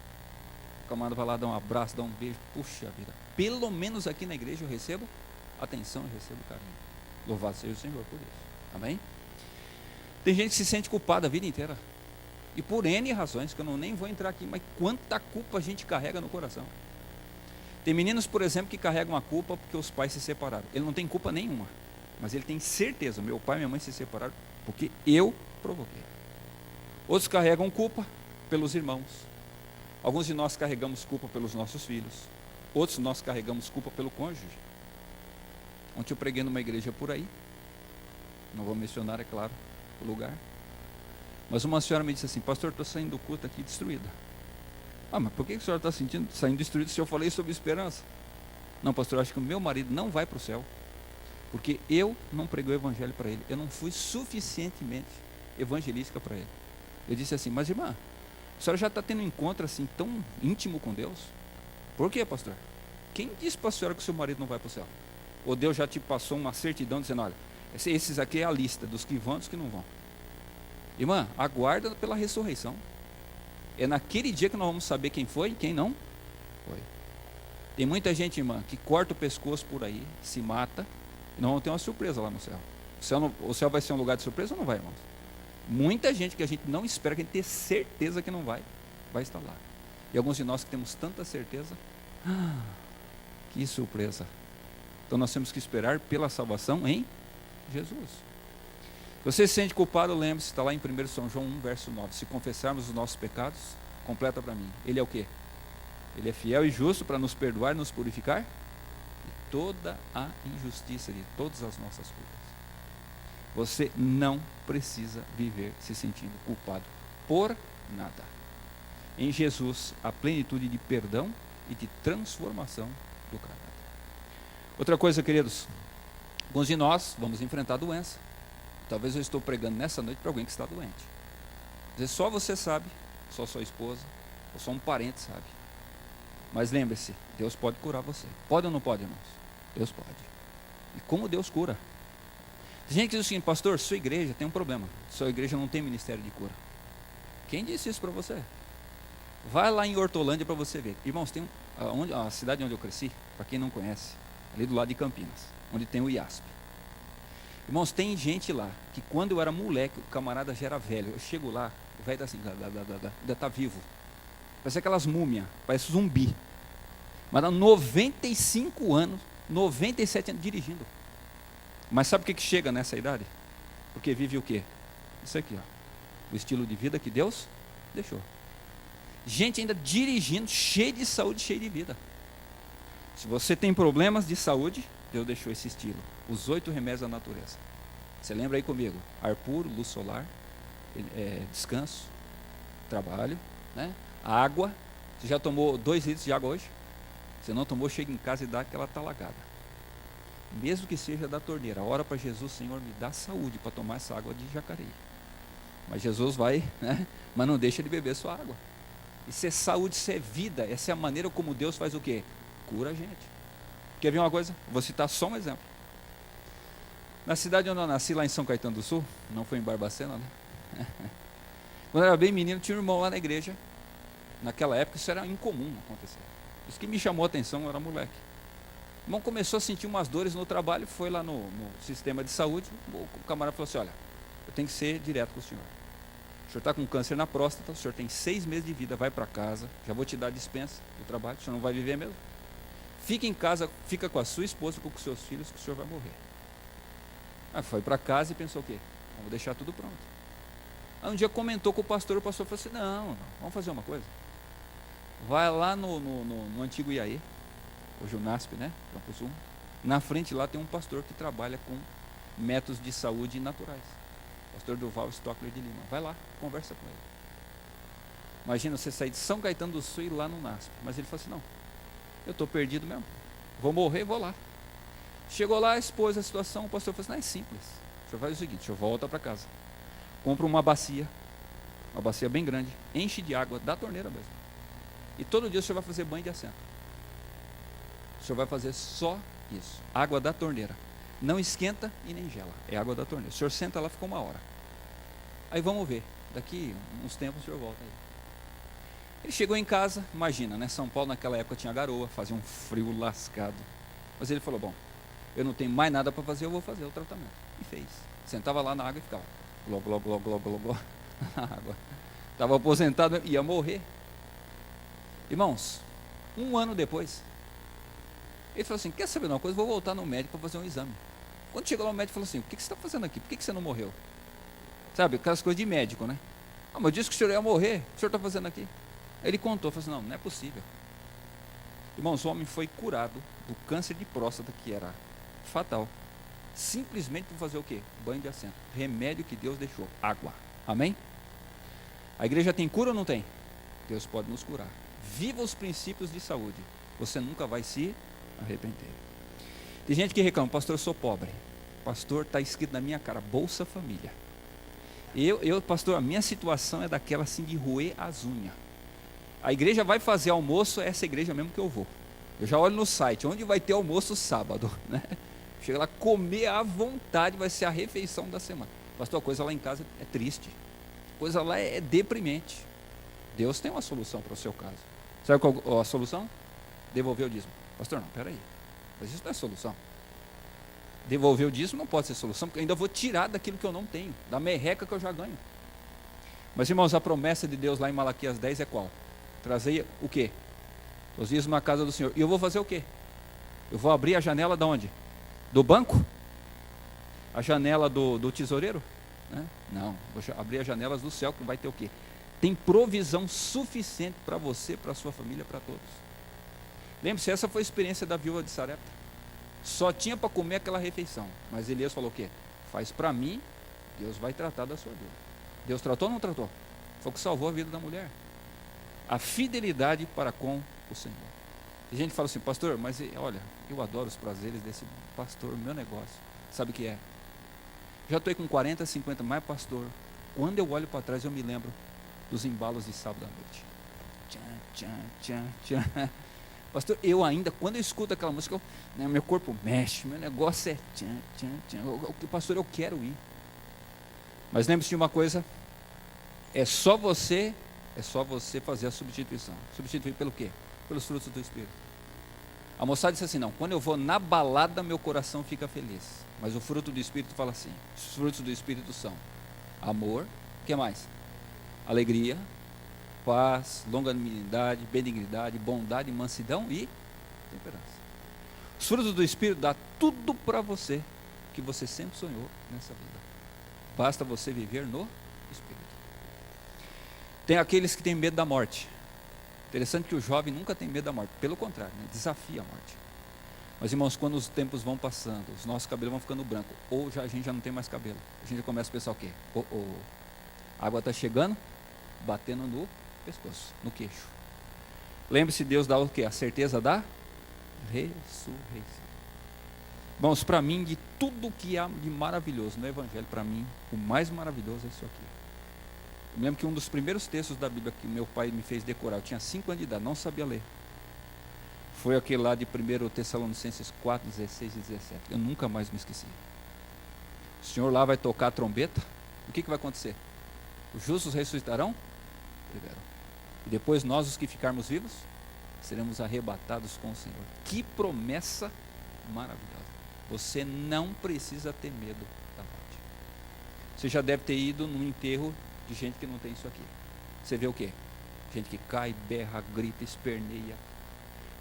O camarada vai lá, dá um abraço, dá um beijo. Puxa vida, pelo menos aqui na igreja eu recebo atenção, eu recebo carinho. Louvado seja o Senhor por isso. Amém? Tem gente que se sente culpada a vida inteira. E por N razões, que eu nem vou entrar aqui, mas quanta culpa a gente carrega no coração. Tem meninos, por exemplo, que carregam a culpa porque os pais se separaram. Ele não tem culpa nenhuma, mas ele tem certeza: meu pai e minha mãe se separaram porque eu provoquei. Outros carregam culpa pelos irmãos. Alguns de nós carregamos culpa pelos nossos filhos. Outros nós carregamos culpa pelo cônjuge. Ontem eu preguei numa igreja por aí, não vou mencionar, é claro, o lugar. Mas uma senhora me disse assim: pastor, estou saindo do culto aqui destruída. Ah, mas por que a senhora está saindo destruída se eu falei sobre esperança? Não, pastor, eu acho que o meu marido não vai para o céu, porque eu não preguei o evangelho para ele. Eu não fui suficientemente evangelística para ele. Eu disse assim: mas irmã, a senhora já está tendo um encontro assim tão íntimo com Deus? Por quê, pastor? Quem disse para a senhora que o seu marido não vai para o céu? Ou Deus já te passou uma certidão dizendo: olha, esses aqui é a lista dos que vão e dos que não vão. Irmã, aguarda pela ressurreição. É naquele dia que nós vamos saber quem foi e quem não foi. Tem muita gente, irmã, que corta o pescoço por aí, se mata, e nós vamos ter uma surpresa lá no céu. O céu vai ser um lugar de surpresa ou não vai, irmãos? Muita gente que a gente não espera, que a gente tem certeza que não vai estar lá. E alguns de nós que temos tanta certeza, que surpresa. Então nós temos que esperar pela salvação em Jesus. Se você se sente culpado, lembre-se, está lá em 1 São João 1, verso 9. Se confessarmos os nossos pecados, completa para mim. Ele é o quê? Ele é fiel e justo para nos perdoar e nos purificar de toda a injustiça, de todas as nossas culpas. Você não precisa viver se sentindo culpado por nada. Em Jesus, a plenitude de perdão e de transformação do caráter. Outra coisa, queridos, alguns de nós vamos enfrentar doença. Talvez eu estou pregando nessa noite para alguém que está doente. Às vezes só você sabe, só sua esposa, ou só um parente sabe. Mas lembre-se, Deus pode curar você. Pode ou não pode, irmãos? Deus pode. E como Deus cura? Tem gente que diz assim: pastor, sua igreja tem um problema. Sua igreja não tem ministério de cura. Quem disse isso para você? Vai lá em Hortolândia para você ver. Irmãos, tem a cidade onde eu cresci, para quem não conhece, ali do lado de Campinas, onde tem o IASP. Irmãos, tem gente lá que quando eu era moleque, o camarada já era velho. Eu chego lá, o velho está assim, ainda está vivo. Parece aquelas múmias, parece zumbi. Mas há 95 anos, 97 anos dirigindo. Mas sabe o que chega nessa idade? Porque vive o quê? Isso aqui, ó. O estilo de vida que Deus deixou. Gente ainda dirigindo, cheio de saúde, cheio de vida. Se você tem problemas de saúde, Deus deixou esse estilo. Os 8 remédios da natureza. Você lembra aí comigo? Ar puro, luz solar, descanso, trabalho, né? Água. Você já tomou 2 litros de água hoje? Se não tomou, chega em casa e dá aquela talagada. Mesmo que seja da torneira. Ora para Jesus: Senhor, me dá saúde para tomar essa água de Jacareí. Mas Jesus vai, né? Mas não deixa de beber sua água. Isso é saúde, isso é vida. Essa é a maneira como Deus faz o quê? Cura a gente. Quer ver uma coisa? Vou citar só um exemplo. Na cidade onde eu nasci, lá em São Caetano do Sul, não foi em Barbacena, né? Quando eu era bem menino, tinha um irmão lá na igreja. Naquela época isso era incomum acontecer. Isso que me chamou a atenção, eu era moleque. O irmão começou a sentir umas dores no trabalho, foi lá no sistema de saúde, o camarada falou assim, olha, eu tenho que ser direto com o senhor. O senhor está com câncer na próstata, o senhor tem 6 meses de vida, vai para casa, já vou te dar dispensa do trabalho, o senhor não vai viver mesmo. Fica em casa, fica com a sua esposa, com os seus filhos, que o senhor vai morrer. Aí foi para casa e pensou o quê? Vamos deixar tudo pronto. Aí um dia comentou com o pastor falou assim, não, vamos fazer uma coisa. Vai lá no antigo IAE, hoje o NASP, né? Campus 1. Na frente lá tem um pastor que trabalha com métodos de saúde naturais. Pastor Duval Stockler de Lima. Vai lá, conversa com ele. Imagina você sair de São Caetano do Sul e ir lá no NASP. Mas ele falou assim, não, eu estou perdido mesmo. Vou morrer, vou lá. Chegou lá, expôs a situação, o pastor falou assim, não, é simples. O senhor faz o seguinte, o senhor volta para casa. Compra uma bacia bem grande, enche de água da torneira mesmo. E todo dia o senhor vai fazer banho de assento. O senhor vai fazer só isso, água da torneira. Não esquenta e nem gela, é água da torneira. O senhor senta lá, fica 1 hora. Aí vamos ver, daqui uns tempos o senhor volta aí. Ele chegou em casa, imagina, né? São Paulo naquela época tinha garoa, fazia um frio lascado. Mas ele falou, bom, eu não tenho mais nada para fazer, eu vou fazer o tratamento. E fez. Sentava lá na água e ficava, gló, gló, gló, gló, gló, gló, na água. Estava aposentado, ia morrer. Irmãos, 1 ano depois, ele falou assim, quer saber de uma coisa? Vou voltar no médico para fazer um exame. Quando chegou lá o médico falou assim, o que você está fazendo aqui? Por que você não morreu? Sabe, aquelas coisas de médico, né? Ah, mas eu disse que o senhor ia morrer, o que o senhor está fazendo aqui? Aí ele contou, falou assim, não é possível. Irmãos, o homem foi curado do câncer de próstata, que era fatal, simplesmente por fazer o quê? Banho de assento. Remédio que Deus deixou, água. Amém? A igreja tem cura ou não tem? Deus pode nos curar. Viva os princípios de saúde. Você nunca vai se arrepender. Tem gente que reclama, pastor, eu sou pobre. Pastor, está escrito na minha cara, Bolsa Família. Pastor, a minha situação é daquela assim de roer as unhas. A igreja vai fazer almoço, é essa igreja mesmo que eu vou. Eu já olho no site, onde vai ter almoço sábado, né? Chega lá, comer à vontade, vai ser a refeição da semana. Pastor, a coisa lá em casa é triste. A coisa lá é deprimente. Deus tem uma solução para o seu caso. Sabe qual a solução? Devolver o dízimo. Pastor, não, peraí. Mas isso não é solução. Devolver o dízimo não pode ser solução, porque eu ainda vou tirar daquilo que eu não tenho, da merreca que eu já ganho. Mas, irmãos, a promessa de Deus lá em Malaquias 10 é qual? Trazer o quê? Os dízimos na casa do Senhor. E eu vou fazer o quê? Eu vou abrir a janela de onde? Do banco? A janela do tesoureiro? Né? Não, vou abrir as janelas do céu, que vai ter o quê? Tem provisão suficiente para você, para a sua família, para todos. Lembre-se, essa foi a experiência da viúva de Sarepta. Só tinha para comer aquela refeição. Mas Elias falou o quê? Faz para mim, Deus vai tratar da sua vida. Deus tratou ou não tratou? Foi o que salvou a vida da mulher. A fidelidade para com o Senhor. E a gente fala assim, pastor, mas olha, eu adoro os prazeres desse pastor, meu negócio. Sabe o que é? Já estou aí com 40, 50, mas pastor, quando eu olho para trás eu me lembro dos embalos de sábado à noite. Tchan, tchan, tchan, tchan. Pastor, eu ainda, quando eu escuto aquela música, meu corpo mexe, meu negócio é tchan, tchan, tchan. Pastor, eu quero ir. Mas lembre-se de uma coisa, é só você fazer a substituição. Substituir pelo quê? Pelos frutos do Espírito. A moçada disse assim, não, quando eu vou na balada, meu coração fica feliz. Mas o fruto do Espírito fala assim, os frutos do Espírito são amor, o que mais? Alegria, paz, longanimidade, benignidade, bondade, mansidão e temperança. Os frutos do Espírito dá tudo para você que você sempre sonhou nessa vida. Basta você viver no Espírito. Tem aqueles que têm medo da morte. Interessante que o jovem nunca tem medo da morte. Pelo contrário, né? Desafia a morte. Mas, irmãos, quando os tempos vão passando, os nossos cabelos vão ficando brancos, ou a gente já não tem mais cabelo, a gente já começa a pensar o quê? A água está chegando, batendo no pescoço, no queixo. Lembre-se, Deus dá o quê? A certeza da ressurreição. Irmãos, para mim, de tudo que há de maravilhoso no Evangelho, para mim, o mais maravilhoso é isso aqui. Eu lembro que um dos primeiros textos da Bíblia que meu pai me fez decorar, eu tinha 5 anos de idade, não sabia ler. foi aquele lá de 1 Tessalonicenses 4, 16 e 17. Eu nunca mais me esqueci. O Senhor lá vai tocar a trombeta. O que vai acontecer? Os justos ressuscitarão primeiro. E depois nós, os que ficarmos vivos, seremos arrebatados com o Senhor. Que promessa maravilhosa. Você não precisa ter medo da morte. Você já deve ter ido num enterro de gente que não tem isso aqui. Você vê o quê? Gente que cai, berra, grita, esperneia.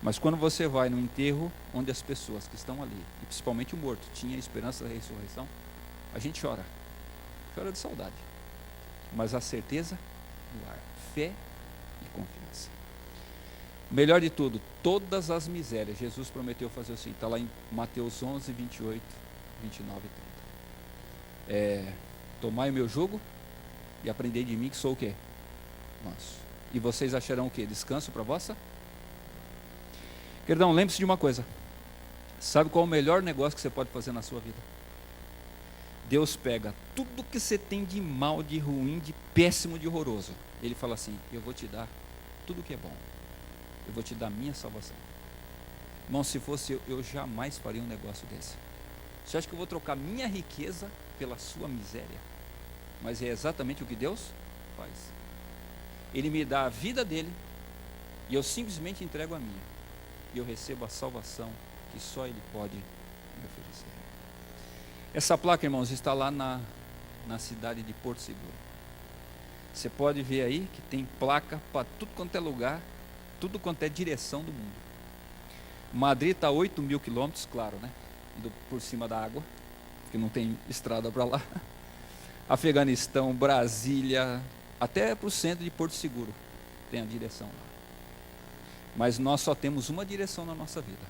Mas quando você vai no enterro onde as pessoas que estão ali, e principalmente o morto, tinha a esperança da ressurreição, a gente chora. Chora de saudade. Mas a certeza do ar, fé e confiança. Melhor de tudo, todas as misérias, Jesus prometeu fazer assim, está lá em Mateus 11, 28, 29 e 30. Tomai o meu jugo e aprendei de mim que sou o quê? Manso. E vocês acharão o quê? Descanso para a vossa? Queridão, lembre-se de uma coisa. Sabe qual é o melhor negócio que você pode fazer na sua vida? Deus pega tudo que você tem de mal, de ruim, de péssimo, de horroroso. Ele fala assim, eu vou te dar tudo que é bom. Eu vou te dar a minha salvação. Irmão, se fosse eu jamais faria um negócio desse. Você acha que eu vou trocar minha riqueza pela sua miséria? Mas é exatamente o que Deus faz. Ele me dá a vida dele e eu simplesmente entrego a minha. E eu recebo a salvação que só Ele pode me oferecer. Essa placa, irmãos, está lá na cidade de Porto Seguro. Você pode ver aí que tem placa para tudo quanto é lugar, tudo quanto é direção do mundo. Madrid está a 8.000 quilômetros, claro, né? Indo por cima da água, porque não tem estrada para lá. Afeganistão, Brasília, até para o centro de Porto Seguro tem a direção lá. Mas nós só temos uma direção na nossa vida.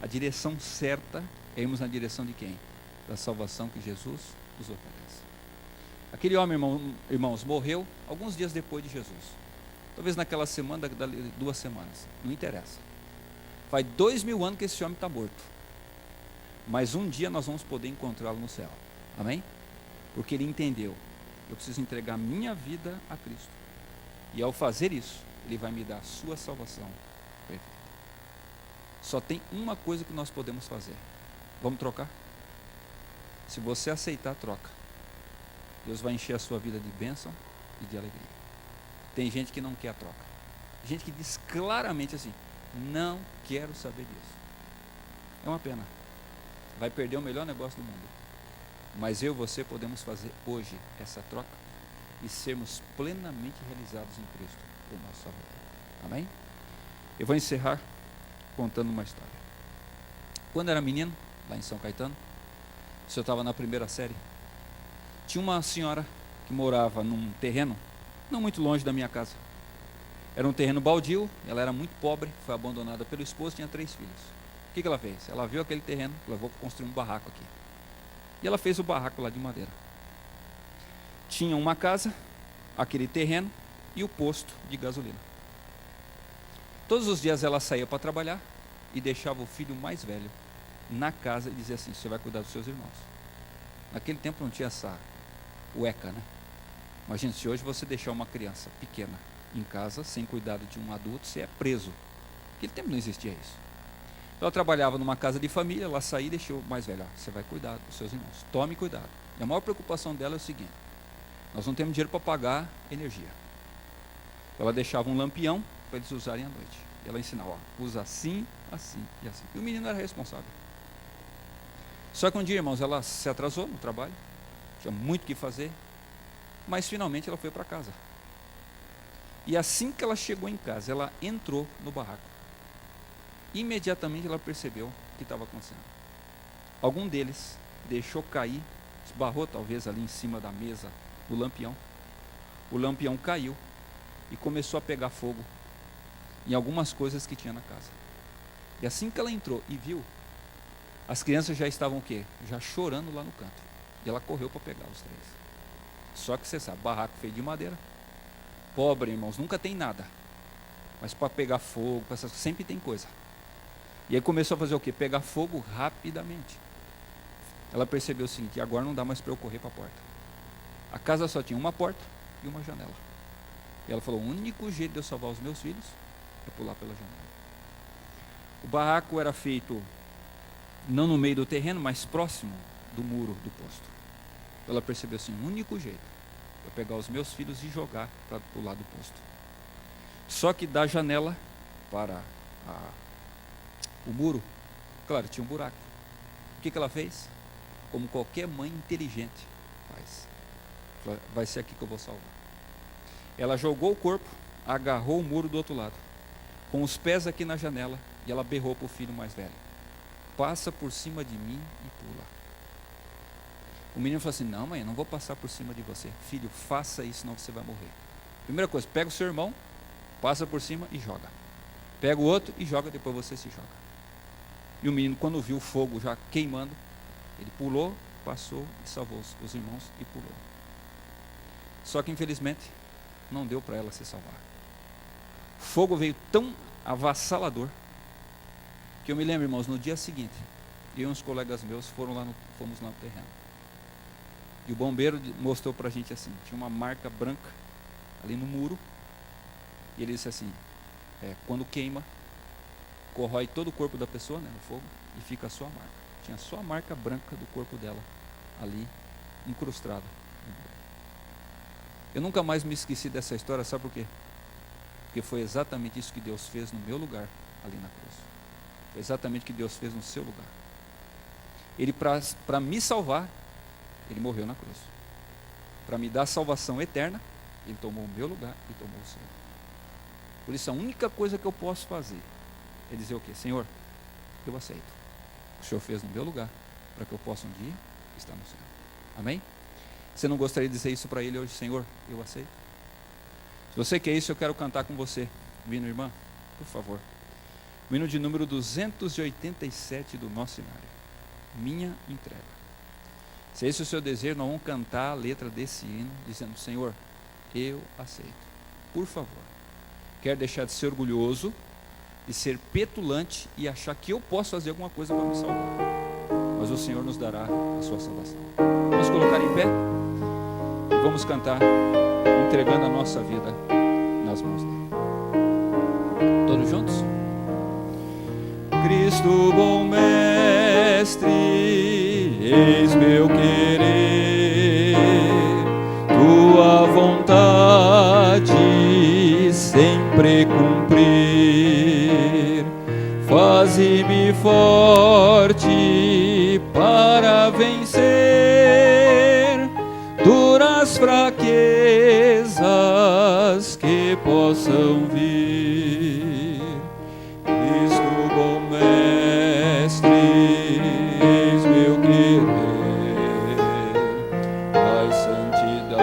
A direção certa é irmos na direção de quem? Da salvação que Jesus nos oferece. Aquele homem, irmãos, morreu alguns dias depois de Jesus. Talvez naquela semana, 2 semanas. Não interessa. Faz 2000 anos que esse homem está morto. Mas um dia nós vamos poder encontrá-lo no céu. Amém? Porque ele entendeu. Eu preciso entregar minha vida a Cristo. E ao fazer isso, Ele vai me dar a sua salvação perfeita. Só tem uma coisa que nós podemos fazer. Vamos trocar? Se você aceitar, troca. Deus vai encher a sua vida de bênção e de alegria. Tem gente que não quer a troca. Gente que diz claramente assim, não quero saber disso. É uma pena. Vai perder o melhor negócio do mundo. Mas eu e você podemos fazer hoje essa troca e sermos plenamente realizados em Cristo, o nosso Salvador. Amém? Eu vou encerrar contando uma história. Quando era menino, lá em São Caetano, se eu estava na primeira série, tinha uma senhora que morava num terreno não muito longe da minha casa. Era um terreno baldio, ela era muito pobre, foi abandonada pelo esposo, tinha 3 filhos. O que ela fez? Ela viu aquele terreno, levou para construir um barraco aqui. E ela fez o barraco lá de madeira. Tinha uma casa, aquele terreno e o posto de gasolina. Todos os dias ela saía para trabalhar e deixava o filho mais velho na casa e dizia assim, você vai cuidar dos seus irmãos. Naquele tempo não tinha essa UECA, né? Imagina se hoje você deixar uma criança pequena em casa, sem cuidado de um adulto, você é preso. Naquele tempo não existia isso. Ela trabalhava numa casa de família, ela saía e deixou o mais velho, você vai cuidar dos seus irmãos, tome cuidado. E a maior preocupação dela é o seguinte, nós não temos dinheiro para pagar energia. Ela deixava um lampião para eles usarem à noite. E ela ensinava, usa assim, assim e assim. E o menino era responsável. Só que um dia, irmãos, ela se atrasou no trabalho, tinha muito o que fazer, mas finalmente ela foi para casa. E assim que ela chegou em casa, ela entrou no barraco. Imediatamente ela percebeu o que estava acontecendo. Algum deles deixou cair, esbarrou talvez ali em cima da mesa do lampião. O lampião caiu e começou a pegar fogo em algumas coisas que tinha na casa. E assim que ela entrou e viu, as crianças já estavam o quê? Já chorando lá no canto. E ela correu para pegar os 3. Só que você sabe, barraco feito de madeira. Pobre, irmãos, nunca tem nada. Mas para pegar fogo, sempre tem coisa. E aí começou a fazer o quê? Pegar fogo rapidamente. Ela percebeu o seguinte, agora não dá mais para eu correr para a porta. A casa só tinha uma porta e uma janela. E ela falou, o único jeito de eu salvar os meus filhos é pular pela janela. O barraco era feito não no meio do terreno, mas próximo do muro do posto. Ela percebeu assim, o único jeito é pegar os meus filhos e jogar para o lado do posto. Só que da janela para o muro, claro, tinha um buraco. O que ela fez? Como qualquer mãe inteligente faz. Falou, vai ser aqui que eu vou salvar. Ela jogou o corpo, agarrou o muro do outro lado, com os pés aqui na janela, e ela berrou para o filho mais velho, passa por cima de mim e pula. O menino falou assim, não mãe, eu não vou passar por cima de você. Filho, faça isso, senão você vai morrer. Primeira coisa, pega o seu irmão, passa por cima e joga. Pega o outro e joga, depois você se joga. E o menino, quando viu o fogo já queimando, ele pulou, passou e salvou os irmãos e pulou. Só que infelizmente não deu para ela se salvar. O fogo veio tão avassalador que eu me lembro, irmãos, no dia seguinte, eu e uns colegas meus fomos lá no terreno. E o bombeiro mostrou para a gente assim, tinha uma marca branca ali no muro, e ele disse assim, quando queima, corrói todo o corpo da pessoa, né, no fogo, e fica só a marca. Tinha só a marca branca do corpo dela ali, incrustada. Eu nunca mais me esqueci dessa história, sabe por quê? Porque foi exatamente isso que Deus fez no meu lugar, ali na cruz. Foi exatamente o que Deus fez no seu lugar. Ele, para me salvar, ele morreu na cruz. Para me dar salvação eterna, ele tomou o meu lugar e tomou o seu. Por isso a única coisa que eu posso fazer é dizer o quê? Senhor, eu aceito. O Senhor fez no meu lugar, para que eu possa um dia estar no céu. Amém? Você não gostaria de dizer isso para ele hoje? Senhor, eu aceito. Se você quer isso, eu quero cantar com você. Vindo, irmã, por favor. O hino de número 287 do nosso cenário. Minha entrega. Se esse é o seu desejo, nós vamos cantar a letra desse hino, dizendo, Senhor, eu aceito. Por favor. Quero deixar de ser orgulhoso, de ser petulante e achar que eu posso fazer alguma coisa para me salvar. Mas o Senhor nos dará a sua salvação. Vamos colocar em pé e vamos cantar, entregando a nossa vida nas mãos dele. Todos juntos? Cristo, bom mestre, eis meu querer, tua vontade sempre cumprir, faze-me forte para vencer duras fraquezas que possam vir. Cristo, bom mestre, eis meu querer, a santidade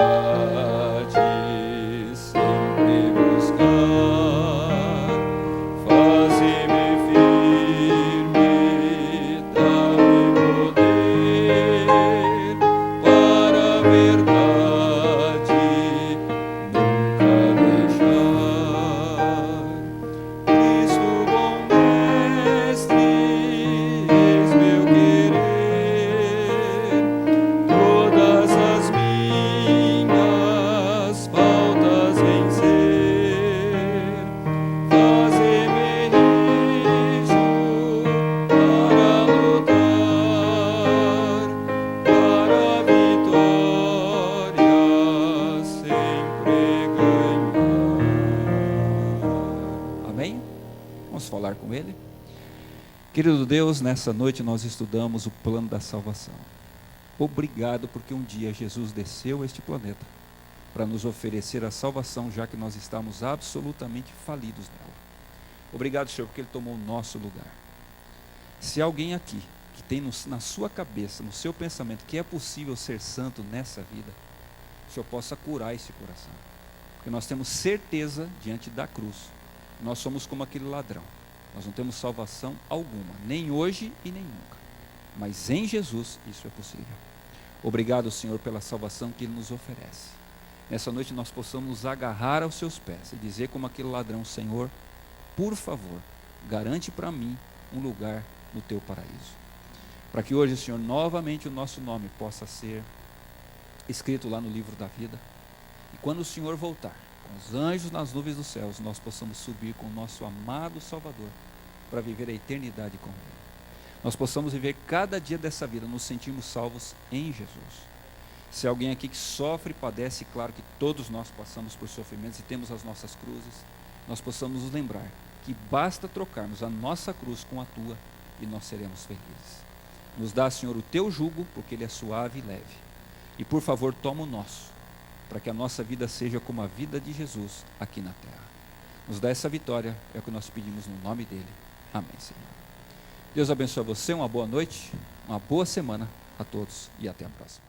sempre buscar, faze-me firme, dá-me poder para a verdade nunca deixar. Cristo, bom mestre, eis meu querer, todas as minhas faltas vencer, faze-me rijo para lutar, para a vitória sempre ganhar. Amém? Vamos falar com Ele? Querido Deus, nessa noite nós estudamos o plano da salvação. Obrigado porque um dia Jesus desceu a este planeta para nos oferecer a salvação, já que nós estamos absolutamente falidos nela. Obrigado, Senhor, porque Ele tomou o nosso lugar. Se alguém aqui que tem na sua cabeça, no seu pensamento, que é possível ser santo nessa vida, o Senhor possa curar esse coração. Porque nós temos certeza diante da cruz, nós somos como aquele ladrão. Nós não temos salvação alguma, nem hoje e nem nunca. Mas em Jesus isso é possível. Obrigado, Senhor, pela salvação que Ele nos oferece. Nessa noite nós possamos nos agarrar aos seus pés e dizer como aquele ladrão, Senhor, por favor, garante para mim um lugar no teu paraíso. Para que hoje, Senhor, novamente o nosso nome possa ser escrito lá no livro da vida. E quando o Senhor voltar, com os anjos nas nuvens dos céus, nós possamos subir com o nosso amado Salvador para viver a eternidade com Ele. Nós possamos viver cada dia dessa vida, nos sentirmos salvos em Jesus. Se alguém aqui que sofre e padece, claro que todos nós passamos por sofrimentos e temos as nossas cruzes, nós possamos nos lembrar que basta trocarmos a nossa cruz com a tua e nós seremos felizes. Nos dá, Senhor, o teu jugo, porque ele é suave e leve. E por favor, toma o nosso, para que a nossa vida seja como a vida de Jesus aqui na terra. Nos dá essa vitória, é o que nós pedimos no nome dele. Amém, Senhor. Deus abençoe você, uma boa noite, uma boa semana a todos e até a próxima.